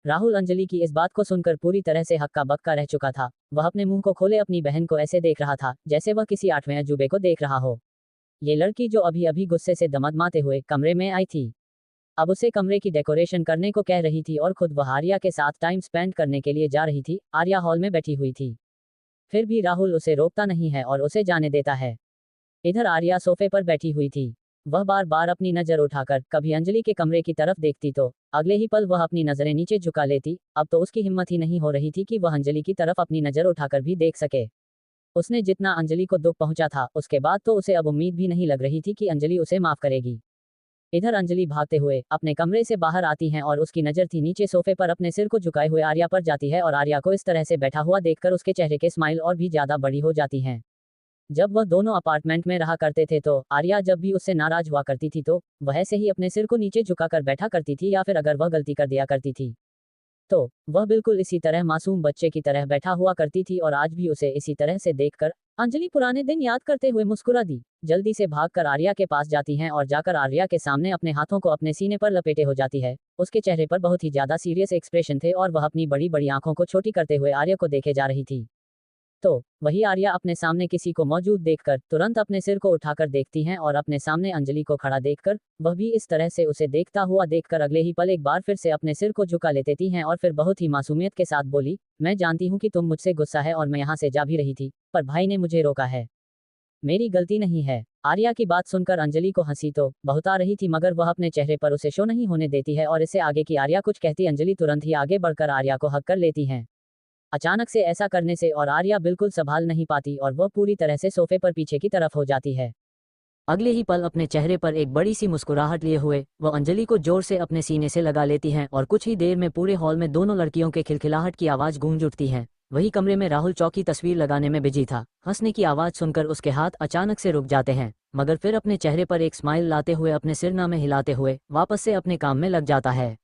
राहुल अंजलि की इस बात को सुनकर पूरी तरह से हक्का बक्का रह चुका था। वह अपने मुंह को खोले अपनी बहन को ऐसे देख रहा था जैसे वह किसी आठवें अजूबे को देख रहा हो। ये लड़की जो अभी अभी गुस्से से दमदमाते हुए कमरे में आई थी, अब उसे कमरे की डेकोरेशन करने को कह रही थी और खुद वह आर्या के साथ टाइम स्पेंड करने के लिए जा रही थी। आर्या हॉल में बैठी हुई थी, फिर भी राहुल उसे रोकता नहीं है और उसे जाने देता है। इधर आर्या सोफे पर बैठी हुई थी। वह बार बार अपनी नजर उठाकर कभी अंजलि के कमरे की तरफ देखती तो अगले ही पल वह अपनी नजरें नीचे झुका लेती। अब तो उसकी हिम्मत ही नहीं हो रही थी कि वह अंजलि की तरफ अपनी नजर उठाकर भी देख सके। उसने जितना अंजलि को दुख पहुंचा था, उसके बाद तो उसे अब उम्मीद भी नहीं लग रही थी कि अंजलि उसे माफ करेगी। इधर अंजलि भागते हुए अपने कमरे से बाहर आती हैं और उसकी नजर थी नीचे सोफे पर अपने सिर को झुकाए हुए आर्या पर जाती है, और आर्या को इस तरह से बैठा हुआ देखकर उसके चेहरे के स्माइल और भी ज्यादा बड़ी हो जाती हैं। जब वह दोनों अपार्टमेंट में रहा करते थे तो आर्या जब भी उससे नाराज हुआ करती थी तो वह ऐसे ही अपने सिर को नीचे झुकाकर बैठा करती थी, या फिर अगर वह गलती कर दिया करती थी तो वह बिल्कुल इसी तरह मासूम बच्चे की तरह बैठा हुआ करती थी। और आज भी उसे इसी तरह से देखकर अंजलि पुराने दिन याद करते हुए मुस्कुरा दी। जल्दी से भागकर आर्या के पास जाती हैं और जाकर आर्या के सामने अपने हाथों को अपने सीने पर लपेटे हो जाती है। उसके चेहरे पर बहुत ही ज्यादा सीरियस एक्सप्रेशन थे और वह अपनी बड़ी बड़ी आंखों को छोटी करते हुए आर्या को देखे जा रही थी। तो वही आर्या अपने सामने किसी को मौजूद देखकर तुरंत अपने सिर को उठाकर देखती हैं और अपने सामने अंजलि को खड़ा देखकर वह भी इस तरह से उसे देखता हुआ देखकर अगले ही पल एक बार फिर से अपने सिर को झुका लेती हैं और फिर बहुत ही मासूमियत के साथ बोली, मैं जानती हूँ कि तुम मुझसे गुस्सा है और मैं यहाँ से जा भी रही थी, पर भाई ने मुझे रोका है, मेरी गलती नहीं है। आर्या की बात सुनकर अंजलि को हंसी तो बहुत आ रही थी, मगर वह अपने चेहरे पर उसे शो नहीं होने देती है और इससे आगे की आर्या कुछ कहती अंजलि तुरंत ही आगे बढ़कर आर्या को हक कर लेती हैं। अचानक से ऐसा करने से और आर्या बिल्कुल संभाल नहीं पाती और वह पूरी तरह से सोफे पर पीछे की तरफ हो जाती है। अगले ही पल अपने चेहरे पर एक बड़ी सी मुस्कुराहट लिए हुए वो अंजलि को जोर से अपने सीने से लगा लेती हैं और कुछ ही देर में पूरे हॉल में दोनों लड़कियों के खिलखिलाहट की आवाज़ गूंज उठती है। वही कमरे में राहुल चौकी तस्वीर लगाने में बिजी था। हंसने की आवाज़ सुनकर उसके हाथ अचानक से रुक जाते हैं, मगर फिर अपने चेहरे पर एक स्माइल लाते हुए अपने सिरना में हिलाते हुए वापस से अपने काम में लग जाता है।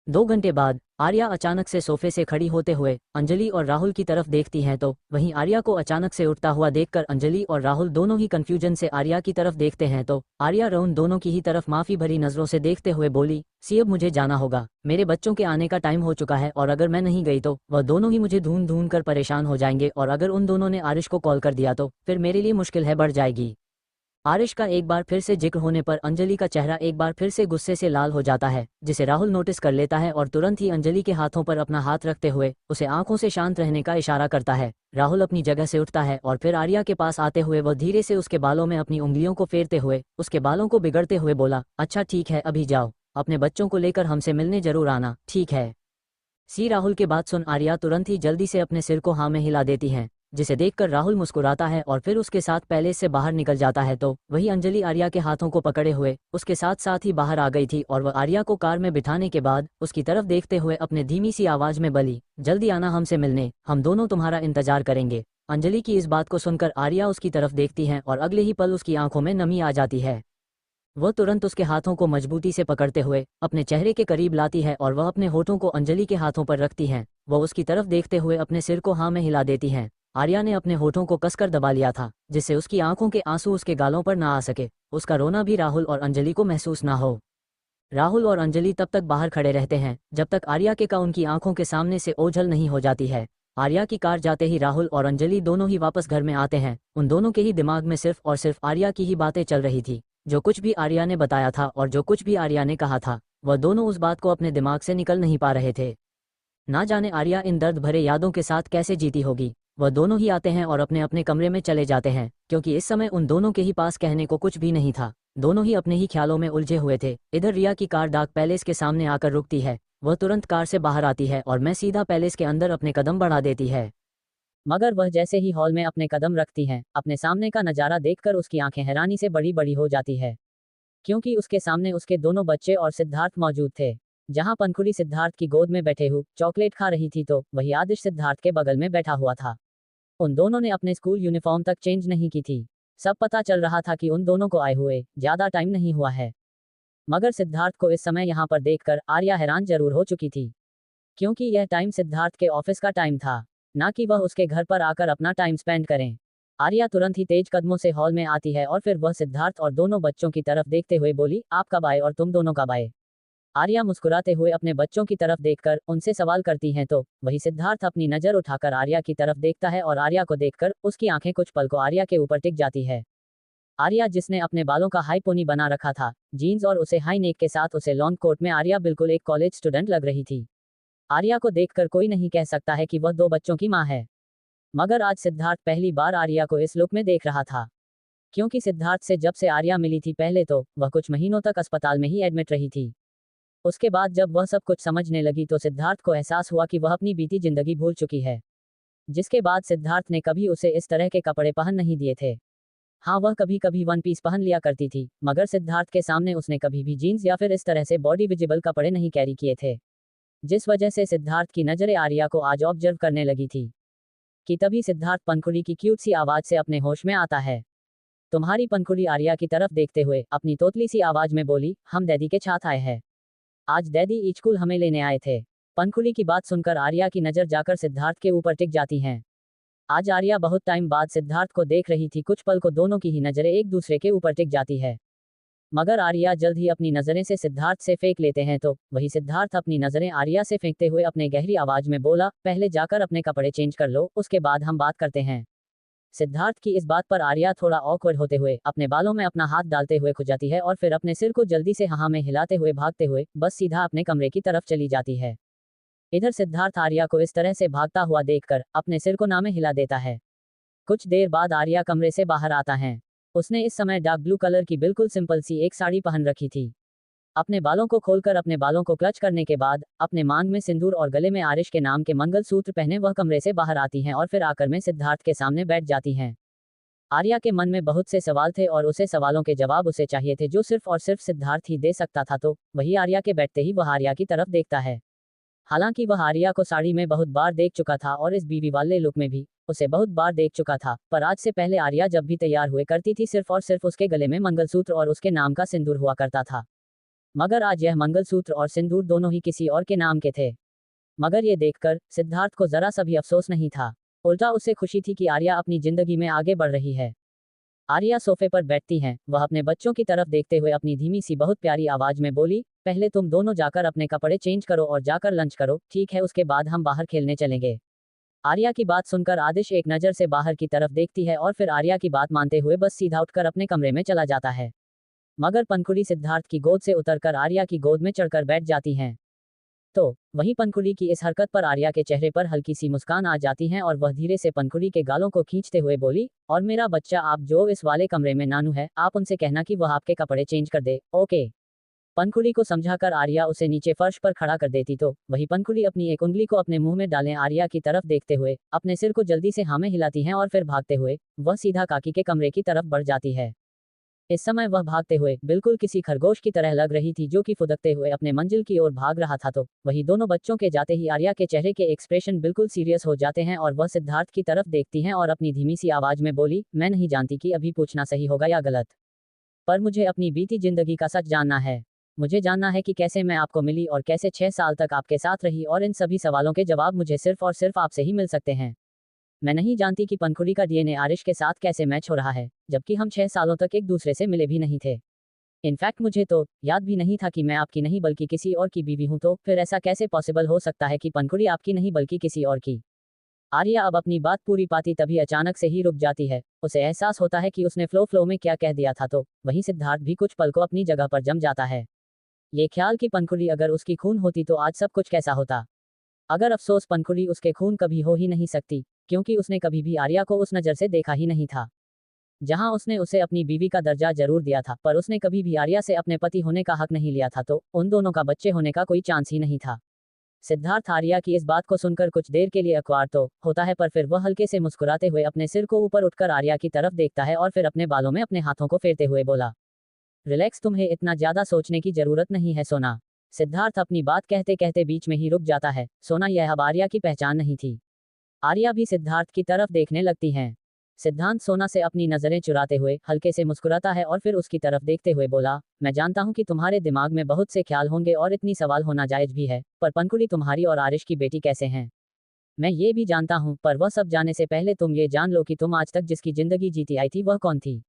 2 घंटे बाद आर्या अचानक से सोफे से खड़ी होते हुए अंजलि और राहुल की तरफ देखती हैं तो वहीं आर्या को अचानक से उठता हुआ देखकर अंजलि और राहुल दोनों ही कंफ्यूजन से आर्या की तरफ देखते हैं तो आर्या उन दोनों की ही तरफ माफी भरी नजरों से देखते हुए बोली, सी अब मुझे जाना होगा, मेरे बच्चों के आने का टाइम हो चुका है और अगर मैं नहीं गई तो वह दोनों ही मुझे ढूंढ ढूंढ कर परेशान हो जाएंगे और अगर उन दोनों ने आरिश को कॉल कर दिया तो फिर मेरे लिए मुश्किल है बढ़ जाएगी। आरिश का एक बार फिर से जिक्र होने पर अंजलि का चेहरा एक बार फिर से गुस्से से लाल हो जाता है, जिसे राहुल नोटिस कर लेता है और तुरंत ही अंजलि के हाथों पर अपना हाथ रखते हुए उसे आंखों से शांत रहने का इशारा करता है। राहुल अपनी जगह से उठता है और फिर आर्या के पास आते हुए वह धीरे से उसके बालों में अपनी उंगलियों को फेरते हुए उसके बालों को बिगड़ते हुए बोला, अच्छा ठीक है अभी जाओ, अपने बच्चों को लेकर हमसे मिलने जरूर आना, ठीक है। सी राहुल के बात सुन आर्या तुरंत ही जल्दी से अपने सिर को हाँ में हिला देती हैं, जिसे देखकर राहुल मुस्कुराता है और फिर उसके साथ पैलेस से बाहर निकल जाता है तो वही अंजलि आर्या के हाथों को पकड़े हुए उसके साथ साथ ही बाहर आ गई थी और वह आर्या को कार में बिठाने के बाद उसकी तरफ देखते हुए अपने धीमी सी आवाज में बोली, जल्दी आना हमसे मिलने, हम दोनों तुम्हारा इंतजार करेंगे। अंजलि की इस बात को सुनकर आर्या उसकी तरफ देखती हैं और अगले ही पल उसकी आंखों में नमी आ जाती है। वह तुरंत उसके हाथों को मजबूती से पकड़ते हुए अपने चेहरे के करीब लाती है और वह अपने होठों को अंजलि के हाथों पर रखती हैं। वह उसकी तरफ देखते हुए अपने सिर को हाँ में हिला देती हैं। आर्या ने अपने होठों को कसकर दबा लिया था, जिससे उसकी आंखों के आंसू उसके गालों पर ना आ सके, उसका रोना भी राहुल और अंजलि को महसूस ना हो। राहुल और अंजलि तब तक बाहर खड़े रहते हैं जब तक आर्या के का उनकी आंखों के सामने से ओझल नहीं हो जाती है। आर्या की कार जाते ही राहुल और अंजलि दोनों ही वापस घर में आते हैं। उन दोनों के ही दिमाग में सिर्फ और सिर्फ आर्या की ही बातें चल रही थी। जो कुछ भी आर्या ने बताया था और जो कुछ भी आर्या ने कहा था, वह दोनों उस बात को अपने दिमाग से निकल नहीं पा रहे थे। ना जाने आर्या इन दर्द भरे यादों के साथ कैसे जीती होगी। वह दोनों ही आते हैं और अपने अपने कमरे में चले जाते हैं, क्योंकि इस समय उन दोनों के ही पास कहने को कुछ भी नहीं था। दोनों ही अपने ही ख्यालों में उलझे हुए थे। इधर रिया की कार डार्क पैलेस के सामने आकर रुकती है। वह तुरंत कार से बाहर आती है और मैं सीधा पैलेस के अंदर अपने कदम बढ़ा देती है। मगर वह जैसे ही हॉल में अपने कदम रखती है, अपने सामने का नजारा देखकर उसकी आंखें हैरानी से बड़ी बड़ी हो जाती है, क्योंकि उसके सामने उसके दोनों बच्चे और सिद्धार्थ मौजूद थे। जहां पंखुड़ी सिद्धार्थ की गोद में बैठे हुए चॉकलेट खा रही थी तो वही आदिश सिद्धार्थ के बगल में बैठा हुआ था। उन दोनों ने अपने स्कूल यूनिफॉर्म तक चेंज नहीं की थी। सब पता चल रहा था कि उन दोनों को आए हुए ज्यादा टाइम नहीं हुआ है। मगर सिद्धार्थ को इस समय यहाँ पर देखकर आर्या हैरान जरूर हो चुकी थी, क्योंकि यह टाइम सिद्धार्थ के ऑफिस का टाइम था, ना कि वह उसके घर पर आकर अपना टाइम स्पेंड करें। आर्या तुरंत ही तेज कदमों से हॉल में आती है और फिर वह सिद्धार्थ और दोनों बच्चों की तरफ देखते हुए बोली, आप कब आए और तुम दोनों कब आए। आर्या मुस्कुराते हुए अपने बच्चों की तरफ देखकर उनसे सवाल करती हैं तो वही सिद्धार्थ अपनी नजर उठाकर आर्या की तरफ देखता है और आर्या को देखकर उसकी आंखें कुछ पल को आर्या के ऊपर टिक जाती है। आर्या जिसने अपने बालों का हाई पोनी बना रखा था, जीन्स और उसे हाई नेक के साथ उसे लॉन्ग कोट में आर्या बिल्कुल एक कॉलेज स्टूडेंट लग रही थी। आर्या को देखकर कोई नहीं कह सकता है कि वह दो बच्चों की मां है। मगर आज सिद्धार्थ पहली बार आर्या को इस लुक में देख रहा था, क्योंकि सिद्धार्थ से जब से आर्या मिली थी पहले तो वह कुछ महीनों तक अस्पताल में ही एडमिट रही थी। उसके बाद जब वह सब कुछ समझने लगी तो सिद्धार्थ को एहसास हुआ कि वह अपनी बीती जिंदगी भूल चुकी है। जिसके बाद सिद्धार्थ ने कभी उसे इस तरह के कपड़े पहन नहीं दिए थे। हाँ, वह कभी कभी वन पीस पहन लिया करती थी, मगर सिद्धार्थ के सामने उसने कभी भी जीन्स या फिर इस तरह से बॉडी विजिबल कपड़े नहीं कैरी किए थे। जिस वजह से सिद्धार्थ की नजरें आर्या को आज ऑब्जर्व करने लगी थी कि तभी सिद्धार्थ पंखुड़ी की क्यूट सी आवाज से अपने होश में आता है। तुम्हारी पंखुड़ी आर्या की तरफ देखते हुए अपनी तोतली सी आवाज में बोली, हम डैडी के साथ आए हैं, आज डैडी स्कूल हमें लेने आए थे। पंखुड़ी की बात सुनकर आर्या की नजर जाकर सिद्धार्थ के ऊपर टिक जाती हैं। आज आर्या बहुत टाइम बाद सिद्धार्थ को देख रही थी। कुछ पल को दोनों की ही नजरें एक दूसरे के ऊपर टिक जाती है, मगर आर्या जल्द ही अपनी नजरें से सिद्धार्थ से फेंक लेते हैं तो वही सिद्धार्थ अपनी नजरें आर्या से फेंकते हुए अपने गहरी आवाज में बोला, पहले जाकर अपने कपड़े चेंज कर लो, उसके बाद हम बात करते हैं। सिद्धार्थ की इस बात पर आर्या थोड़ा ऑकवर्ड होते हुए अपने बालों में अपना हाथ डालते हुए खुद जाती है और फिर अपने सिर को जल्दी से हाँ में हिलाते हुए भागते हुए बस सीधा अपने कमरे की तरफ चली जाती है। इधर सिद्धार्थ आर्या को इस तरह से भागता हुआ देखकर अपने सिर को ना में हिला देता है। कुछ देर बाद आर्या कमरे से बाहर आता है। उसने इस समय डार्क ब्लू कलर की बिल्कुल सिंपल सी एक साड़ी पहन रखी थी। अपने बालों को खोलकर अपने बालों को क्लच करने के बाद अपने मांग में सिंदूर और गले में आरिश के नाम के मंगलसूत्र पहने वह कमरे से बाहर आती हैं और फिर आकर में सिद्धार्थ के सामने बैठ जाती हैं। आर्या के मन में बहुत से सवाल थे और उसे सवालों के जवाब उसे चाहिए थे जो सिर्फ और सिर्फ सिद्धार्थ ही दे सकता था। तो वही आर्या के बैठते ही वह आर्या की तरफ देखता है। हालांकि वह आर्या को साड़ी में बहुत बार देख चुका था और इस बीवी वाले लुक में भी उसे बहुत बार देख चुका था, पर आज से पहले आर्या जब भी तैयार हुए करती थी सिर्फ और सिर्फ उसके गले में मंगलसूत्र और उसके नाम का सिंदूर हुआ करता था। मगर आज यह मंगलसूत्र और सिंदूर दोनों ही किसी और के नाम के थे। मगर ये देखकर सिद्धार्थ को जरा सा भी अफसोस नहीं था, उल्टा उसे खुशी थी कि आर्या अपनी जिंदगी में आगे बढ़ रही है। आर्या सोफे पर बैठती हैं, वह अपने बच्चों की तरफ देखते हुए अपनी धीमी सी बहुत प्यारी आवाज में बोली, पहले तुम दोनों जाकर अपने कपड़े चेंज करो और जाकर लंच करो, ठीक है, उसके बाद हम बाहर खेलने चलेंगे। आर्या की बात सुनकर आदिश एक नज़र से बाहर की तरफ देखती है और फिर आर्या की बात मानते हुए बस सीधा उठकर अपने कमरे में चला जाता है। मगर पंखुड़ी सिद्धार्थ की गोद से उतरकर आर्या की गोद में चढ़कर बैठ जाती हैं। तो वहीं पंखुड़ी की इस हरकत पर आर्या के चेहरे पर हल्की सी मुस्कान आ जाती है और वह धीरे से पंखुड़ी के गालों को खींचते हुए बोली, और मेरा बच्चा, आप जो इस वाले कमरे में नानू है, आप उनसे कहना कि वह आपके कपड़े चेंज कर दे, ओके। पंखुड़ी को समझाकर आर्या उसे नीचे फर्श पर खड़ा कर देती तो वही पंखुड़ी अपनी एक उंगली को अपने मुंह में डालें आर्या की तरफ देखते हुए अपने सिर को जल्दी से हाँ में हिलाती हैं और फिर भागते हुए वह सीधा काकी के कमरे की तरफ बढ़ जाती है। इस समय वह भागते हुए बिल्कुल किसी खरगोश की तरह लग रही थी जो कि फुदकते हुए अपने मंजिल की ओर भाग रहा था। तो वही दोनों बच्चों के जाते ही आर्या के चेहरे के एक्सप्रेशन बिल्कुल सीरियस हो जाते हैं और वह सिद्धार्थ की तरफ देखती हैं और अपनी धीमी सी आवाज में बोली, मैं नहीं जानती कि अभी पूछना सही होगा या गलत, पर मुझे अपनी बीती जिंदगी का सच जानना है। मुझे जानना है कि कैसे मैं आपको मिली और कैसे 6 साल तक आपके साथ रही, और इन सभी सवालों के जवाब मुझे सिर्फ और सिर्फ आपसे ही मिल सकते हैं। मैं नहीं जानती कि पंखुड़ी का डीएनए आरिश के साथ कैसे मैच हो रहा है, जबकि हम 6 सालों तक एक दूसरे से मिले भी नहीं थे। इनफैक्ट मुझे तो याद भी नहीं था कि मैं आपकी नहीं बल्कि किसी और की बीवी हूं, तो फिर ऐसा कैसे पॉसिबल हो सकता है कि पंखुड़ी आपकी नहीं बल्कि किसी और की। आर्या अब अपनी बात पूरी पाती तभी अचानक से ही रुक जाती है। उसे एहसास होता है कि उसने फ्लो में क्या कह दिया था। तो वहीं सिद्धार्थ भी कुछ पल को अपनी जगह पर जम जाता है। ये ख्याल कि पंखुड़ी अगर उसकी खून होती तो आज सब कुछ कैसा होता। अगर अफसोस पंखुड़ी उसके खून कभी हो ही नहीं सकती, क्योंकि उसने कभी भी आर्या को उस नज़र से देखा ही नहीं था। जहां उसने उसे अपनी बीवी का दर्जा जरूर दिया था, पर उसने कभी भी आर्या से अपने पति होने का हक नहीं लिया था, तो उन दोनों का बच्चे होने का कोई चांस ही नहीं था। सिद्धार्थ आर्या की इस बात को सुनकर कुछ देर के लिए अक्वार तो होता है, पर फिर वह हल्के से मुस्कुराते हुए अपने सिर को ऊपर उठकर आर्या की तरफ देखता है और फिर अपने बालों में अपने हाथों को फेरते हुए बोला, रिलैक्स, तुम्हें इतना ज्यादा सोचने की जरूरत नहीं है सोना। सिद्धार्थ अपनी बात कहते कहते बीच में ही रुक जाता है। सोना यह अब आर्या की पहचान नहीं थी। आर्या भी सिद्धार्थ की तरफ देखने लगती हैं। सिद्धांत सोना से अपनी नजरें चुराते हुए हल्के से मुस्कुराता है और फिर उसकी तरफ देखते हुए बोला, मैं जानता हूं कि तुम्हारे दिमाग में बहुत से ख्याल होंगे और इतनी सवाल होना जायज भी है, पर पंखुड़ी तुम्हारी और आरिश की बेटी कैसे हैं, मैं ये भी जानता हूं, पर वह सब जाने से पहले तुम ये जान लो कि तुम आज तक जिसकी जिंदगी जीती आई थी वह कौन थी।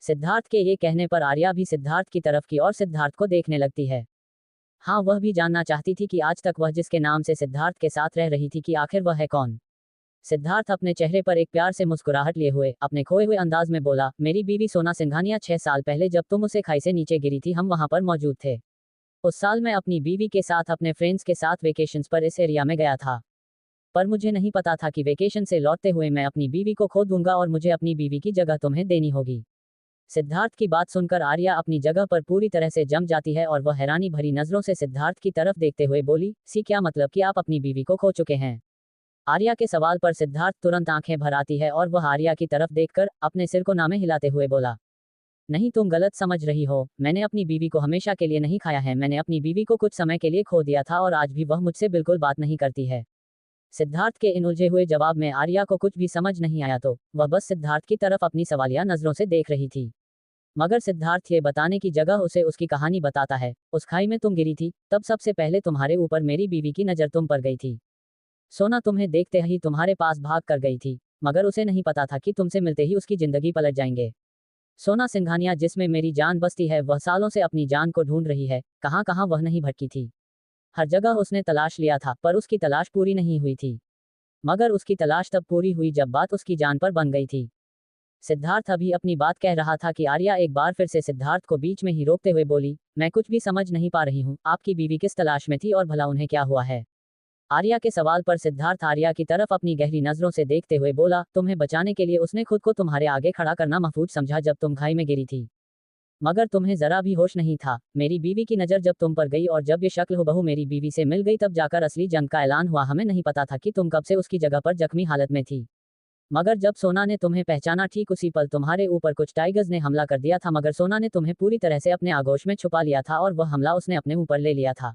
सिद्धार्थ के ये कहने पर आर्या भी सिद्धार्थ की तरफ की और सिद्धार्थ को देखने लगती है। हाँ, वह भी जानना चाहती थी कि आज तक वह जिसके नाम से सिद्धार्थ के साथ रह रही थी कि आखिर वह है कौन। सिद्धार्थ अपने चेहरे पर एक प्यार से मुस्कुराहट लिए हुए अपने खोए हुए अंदाज में बोला, मेरी बीवी सोना सिंघानिया, 6 साल पहले जब तुम उसे खाई से नीचे गिरी थी हम वहां पर मौजूद थे। उस साल मैं अपनी बीवी के साथ अपने फ्रेंड्स के साथ वेकेशंस पर इस एरिया में गया था, पर मुझे नहीं पता था कि वेकेशन से लौटते हुए मैं अपनी बीवी को खो दूंगा और मुझे अपनी बीवी की जगह तुम्हें देनी होगी। सिद्धार्थ की बात सुनकर आर्या अपनी जगह पर पूरी तरह से जम जाती है और वह हैरानी भरी नजरों से सिद्धार्थ की तरफ देखते हुए बोली, सी क्या मतलब कि आप अपनी बीवी को खो चुके हैं। आर्या के सवाल पर सिद्धार्थ तुरंत आंखें भर आती है और वह आर्या की तरफ देखकर अपने सिर को नामे हिलाते हुए बोला, नहीं, तुम गलत समझ रही हो, मैंने अपनी बीवी को हमेशा के लिए नहीं खाया है, मैंने अपनी बीवी को कुछ समय के लिए खो दिया था और आज भी वह मुझसे बिल्कुल बात नहीं करती है। सिद्धार्थ के इन उलझे हुए जवाब में आर्या को कुछ भी समझ नहीं आया, तो वह बस सिद्धार्थ की तरफ अपनी सवालिया नजरों से देख रही थी। मगर सिद्धार्थ ये बताने की जगह उसे उसकी कहानी बताता है, उस खाई में तुम गिरी थी, तब सबसे पहले तुम्हारे ऊपर मेरी बीवी की नजर तुम पर गई थी। सोना तुम्हें देखते ही तुम्हारे पास भाग कर गई थी, मगर उसे नहीं पता था कि तुमसे मिलते ही उसकी जिंदगी पलट जाएंगे। सोना सिंघानिया, जिसमें मेरी जान बसती है, वह सालों से अपनी जान को ढूंढ रही है, कहां कहां वह नहीं भटकी थी। हर जगह उसने तलाश लिया था, पर उसकी तलाश पूरी नहीं हुई थी। मगर उसकी तलाश तब पूरी हुई जब बात उसकी जान पर बन गई थी। सिद्धार्थ अभी अपनी बात कह रहा था कि आर्या एक बार फिर से सिद्धार्थ को बीच में ही रोकते हुए बोली, मैं कुछ भी समझ नहीं पा रही हूँ, आपकी बीवी किस तलाश में थी और भला उन्हें क्या हुआ है। आर्या के सवाल पर सिद्धार्थ आर्या की तरफ अपनी गहरी नजरों से देखते हुए बोला, तुम्हें बचाने के लिए उसने खुद को तुम्हारे आगे खड़ा करना महफूज समझा जब तुम खाई में गिरी थी, मगर तुम्हें जरा भी होश नहीं था। मेरी बीवी की नजर जब तुम पर गई और जब ये शक्ल हुबहू मेरी बीवी से मिल गई, तब जाकर असली जंग का ऐलान हुआ। हमें नहीं पता था कि तुम कब से उसकी जगह पर जख्मी हालत में थी। मगर जब सोना ने तुम्हें पहचाना ठीक उसी पल तुम्हारे ऊपर कुछ टाइगर्स ने हमला कर दिया था, मगर सोना ने तुम्हें पूरी तरह से अपने आगोश में छुपा लिया था और वह हमला उसने अपने ऊपर ले लिया था।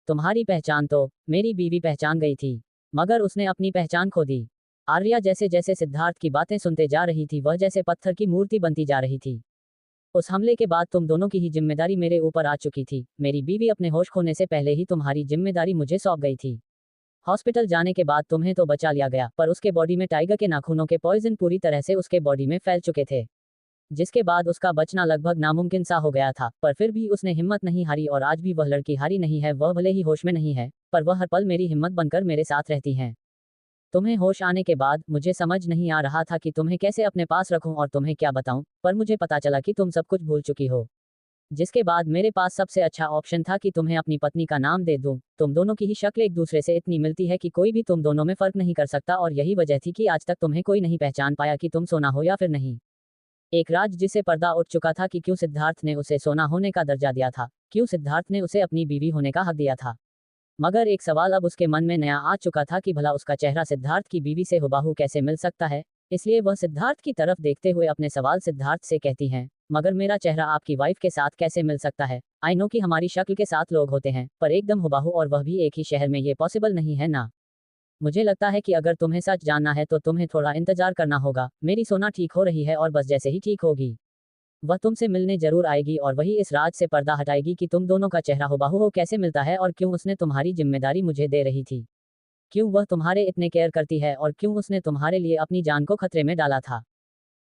तुम्हारी पहचान तो मेरी बीवी पहचान गई थी, मगर उसने अपनी पहचान खो दी। आर्या जैसे जैसे सिद्धार्थ की बातें सुनते जा रही थी वह जैसे पत्थर की मूर्ति बनती जा रही थी। उस हमले के बाद तुम दोनों की ही जिम्मेदारी मेरे ऊपर आ चुकी थी। मेरी बीवी अपने होश खोने से पहले ही तुम्हारी जिम्मेदारी मुझे सौंप गई थी। हॉस्पिटल जाने के बाद तुम्हें तो बचा लिया गया, पर उसके बॉडी में टाइगर के नाखूनों के पॉइजन पूरी तरह से उसके बॉडी में फैल चुके थे, जिसके बाद उसका बचना लगभग नामुमकिन सा हो गया था। पर फिर भी उसने हिम्मत नहीं हारी और आज भी वह लड़की हारी नहीं है। वह भले ही होश में नहीं है, पर वह हर पल मेरी हिम्मत बनकर मेरे साथ रहती हैं। तुम्हें होश आने के बाद मुझे समझ नहीं आ रहा था कि तुम्हें कैसे अपने पास रखूं और तुम्हें क्या बताऊं, पर मुझे पता चला कि तुम सब कुछ भूल चुकी हो। जिसके बाद मेरे पास सबसे अच्छा ऑप्शन था कि तुम्हें अपनी पत्नी का नाम दे दूं। तुम दोनों की ही शक्ल एक दूसरे से इतनी मिलती है कि कोई भी तुम दोनों में फर्क नहीं कर सकता, और यही वजह थी कि आज तक तुम्हें कोई नहीं पहचान पाया कि तुम सोना हो या फिर नहीं। एक राज जिसे पर्दा उठ चुका था कि क्यों सिद्धार्थ ने उसे सोना होने का दर्जा दिया था, क्यों सिद्धार्थ ने उसे अपनी बीवी होने का हक दिया था। मगर एक सवाल अब उसके मन में नया आ चुका था कि भला उसका चेहरा सिद्धार्थ की बीवी से हुबहू कैसे मिल सकता है। इसलिए वह सिद्धार्थ की तरफ देखते हुए अपने सवाल सिद्धार्थ से कहती हैं, मगर मेरा चेहरा आपकी वाइफ के साथ कैसे मिल सकता है? आई नो कि हमारी शक्ल के साथ लोग होते हैं, पर एकदम हुबहू और वह भी एक ही शहर में, ये पॉसिबल नहीं है ना। मुझे लगता है कि अगर तुम्हें सच जानना है तो तुम्हें थोड़ा इंतजार करना होगा। मेरी सोना ठीक हो रही है और बस जैसे ही ठीक होगी वह तुमसे मिलने जरूर आएगी और वही इस राज से पर्दा हटाएगी कि तुम दोनों का चेहरा हुबहू हो कैसे मिलता है और क्यों उसने तुम्हारी जिम्मेदारी मुझे दे रही थी, क्यों वह तुम्हारे इतने केयर करती है और क्यों उसने तुम्हारे लिए अपनी जान को खतरे में डाला था।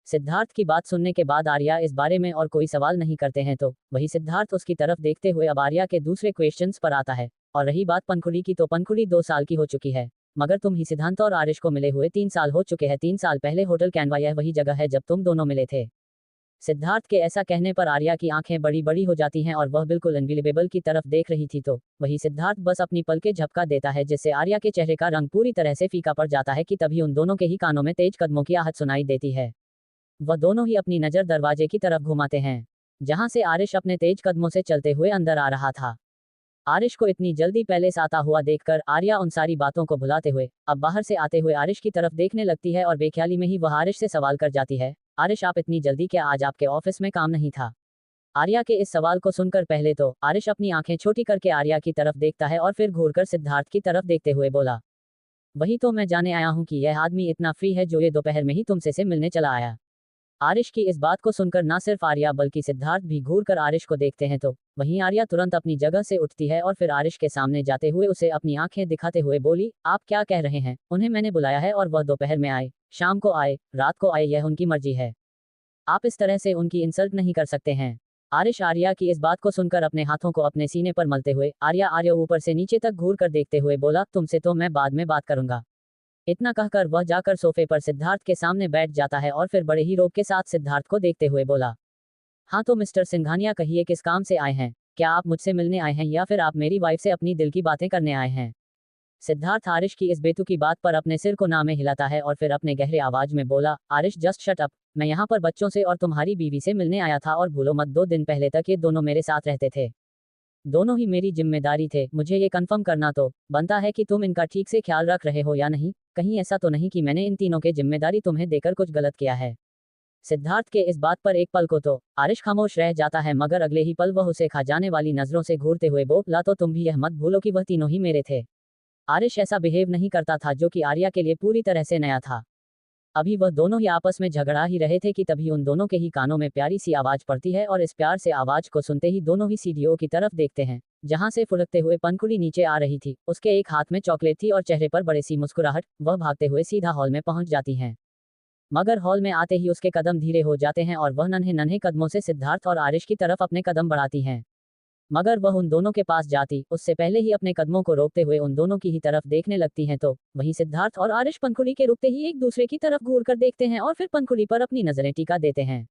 सिद्धार्थ की बात सुनने के बाद आर्या इस बारे में और कोई सवाल नहीं करते हैं, तो वही सिद्धार्थ उसकी तरफ देखते हुए अब आर्या के दूसरे क्वेश्चंस पर आता है। और रही बात पंखुड़ी की, तो पंखुड़ी 2 साल की हो चुकी है, मगर तुम ही सिद्धांत और आरिश को मिले हुए 3 साल हो चुके हैं। 3 साल पहले होटल कैनवा यह वही जगह है जब तुम दोनों मिले थे। सिद्धार्थ के ऐसा कहने पर आर्या की आंखें बड़ी बड़ी हो जाती हैं और वह बिल्कुल अनबिलीवेबल की तरफ देख रही थी, तो वही सिद्धार्थ बस अपनी पलकें झपका देता है जिससे आर्या के चेहरे का रंग पूरी तरह से फीका पड़ जाता है कि तभी उन दोनों के ही कानों में तेज कदमों की आहट सुनाई देती है। वह दोनों ही अपनी नजर दरवाजे की तरफ घुमाते हैं, जहां से आरिश अपने तेज कदमों से चलते हुए अंदर आ रहा था। आरिश को इतनी जल्दी पैलेस आता हुआ देखकर आर्या उन सारी बातों को भुलाते हुए अब बाहर से आते हुए आरिश की तरफ देखने लगती है और बेख्याली में ही वह आरिश से सवाल कर जाती है, आरिश आप इतनी जल्दी, क्या आज आपके ऑफिस में काम नहीं था? आर्या के इस सवाल को सुनकर पहले तो आरिश अपनी आंखें छोटी करके आर्या की तरफ देखता है और फिर घूरकर सिद्धार्थ की तरफ देखते हुए बोला, वही तो मैं जाने आया हूँ कि यह आदमी इतना फ्री है जो ये दोपहर में ही तुमसे से मिलने चला आया। आरिश की इस बात को सुनकर ना सिर्फ आर्या बल्कि सिद्धार्थ भी घूरकर आरिश को देखते हैं, तो वहीं आर्या तुरंत अपनी जगह से उठती है और फिर आरिश के सामने जाते हुए उसे अपनी आंखें दिखाते हुए बोली, आप क्या कह रहे हैं? उन्हें मैंने बुलाया है और वह दोपहर में आए, शाम को आए, रात को आए, यह उनकी मर्जी है। आप इस तरह से उनकी इंसल्ट नहीं कर सकते हैं। आरिश आर्या की इस बात को सुनकर अपने हाथों को अपने सीने पर मलते हुए आर्या ऊपर से नीचे तक घूर कर देखते हुए बोला, तुमसे तो मैं बाद में बात करूंगा। इतना कहकर वह जाकर सोफे पर सिद्धार्थ के सामने बैठ जाता है और फिर बड़े ही रोब के साथ सिद्धार्थ को देखते हुए बोला, हाँ तो मिस्टर सिंघानिया, कहिए किस काम से आए हैं? क्या आप मुझसे मिलने आए हैं या फिर आप मेरी वाइफ से अपनी दिल की बातें करने आए हैं? सिद्धार्थ आरिश की इस बेतुकी बात पर अपने सिर को ना में हिलाता है और फिर अपने गहरे आवाज में बोला, आरिश जस्ट शट अप। मैं यहाँ पर बच्चों से और तुम्हारी बीवी से मिलने आया था और भूलो मत 2 दिन पहले तक ये दोनों मेरे साथ रहते थे। दोनों ही मेरी जिम्मेदारी थे। मुझे ये कंफर्म करना तो बनता है कि तुम इनका ठीक से ख्याल रख रहे हो या नहीं। कहीं ऐसा तो नहीं कि मैंने इन तीनों के जिम्मेदारी तुम्हें देकर कुछ गलत किया है। सिद्धार्थ के इस बात पर एक पल को तो आरिश खामोश रह जाता है, मगर अगले ही पल वह उसे खा जाने वाली नजरों से घूरते हुए बोला, तो तुम भी यह मत भूलो कि वह तीनों ही मेरे थे। आरिश ऐसा बिहेव नहीं करता था, जो कि आर्या के लिए पूरी तरह से नया था। अभी वह दोनों ही आपस में झगड़ा ही रहे थे कि तभी उन दोनों के ही कानों में प्यारी सी आवाज पड़ती है और इस प्यार से आवाज को सुनते ही दोनों ही सीढ़ियों की तरफ देखते हैं, जहां से फुलकते हुए पंखुड़ी नीचे आ रही थी। उसके एक हाथ में चॉकलेट थी और चेहरे पर बड़ी सी मुस्कुराहट। वह भागते हुए सीधा हॉल में पहुंच जाती हैं, मगर हॉल में आते ही उसके कदम धीरे हो जाते हैं और वह नन्हे नन्हे कदमों से सिद्धार्थ और आरिश की तरफ अपने कदम बढ़ाती हैं। मगर वह उन दोनों के पास जाती उससे पहले ही अपने कदमों को रोकते हुए उन दोनों की ही तरफ देखने लगती हैं, तो वहीं सिद्धार्थ और आरिश पंखुड़ी के रुकते ही एक दूसरे की तरफ घूर कर देखते हैं और फिर पंखुड़ी पर अपनी नजरें टिका देते हैं।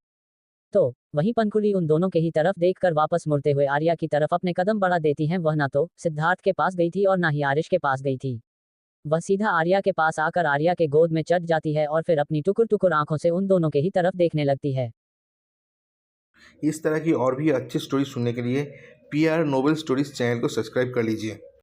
तो वहीं पंखुड़ी उन दोनों के ही तरफ देखकर वापस मुड़ते हुए आर्या की तरफ अपने कदम बढ़ा देती हैं। वह ना तो सिद्धार्थ के पास गई थी और ना ही आरिश के पास गई थी। वह सीधा आर्या के पास आकर आर्या के गोद में चढ़ जाती है और फिर अपनी टुकुर टुकुर आंखों से उन दोनों के ही तरफ देखने लगती है। इस तरह की और भी अच्छी स्टोरी सुनने के लिए PR नोवेल स्टोरीज चैनल को सब्सक्राइब कर लीजिए।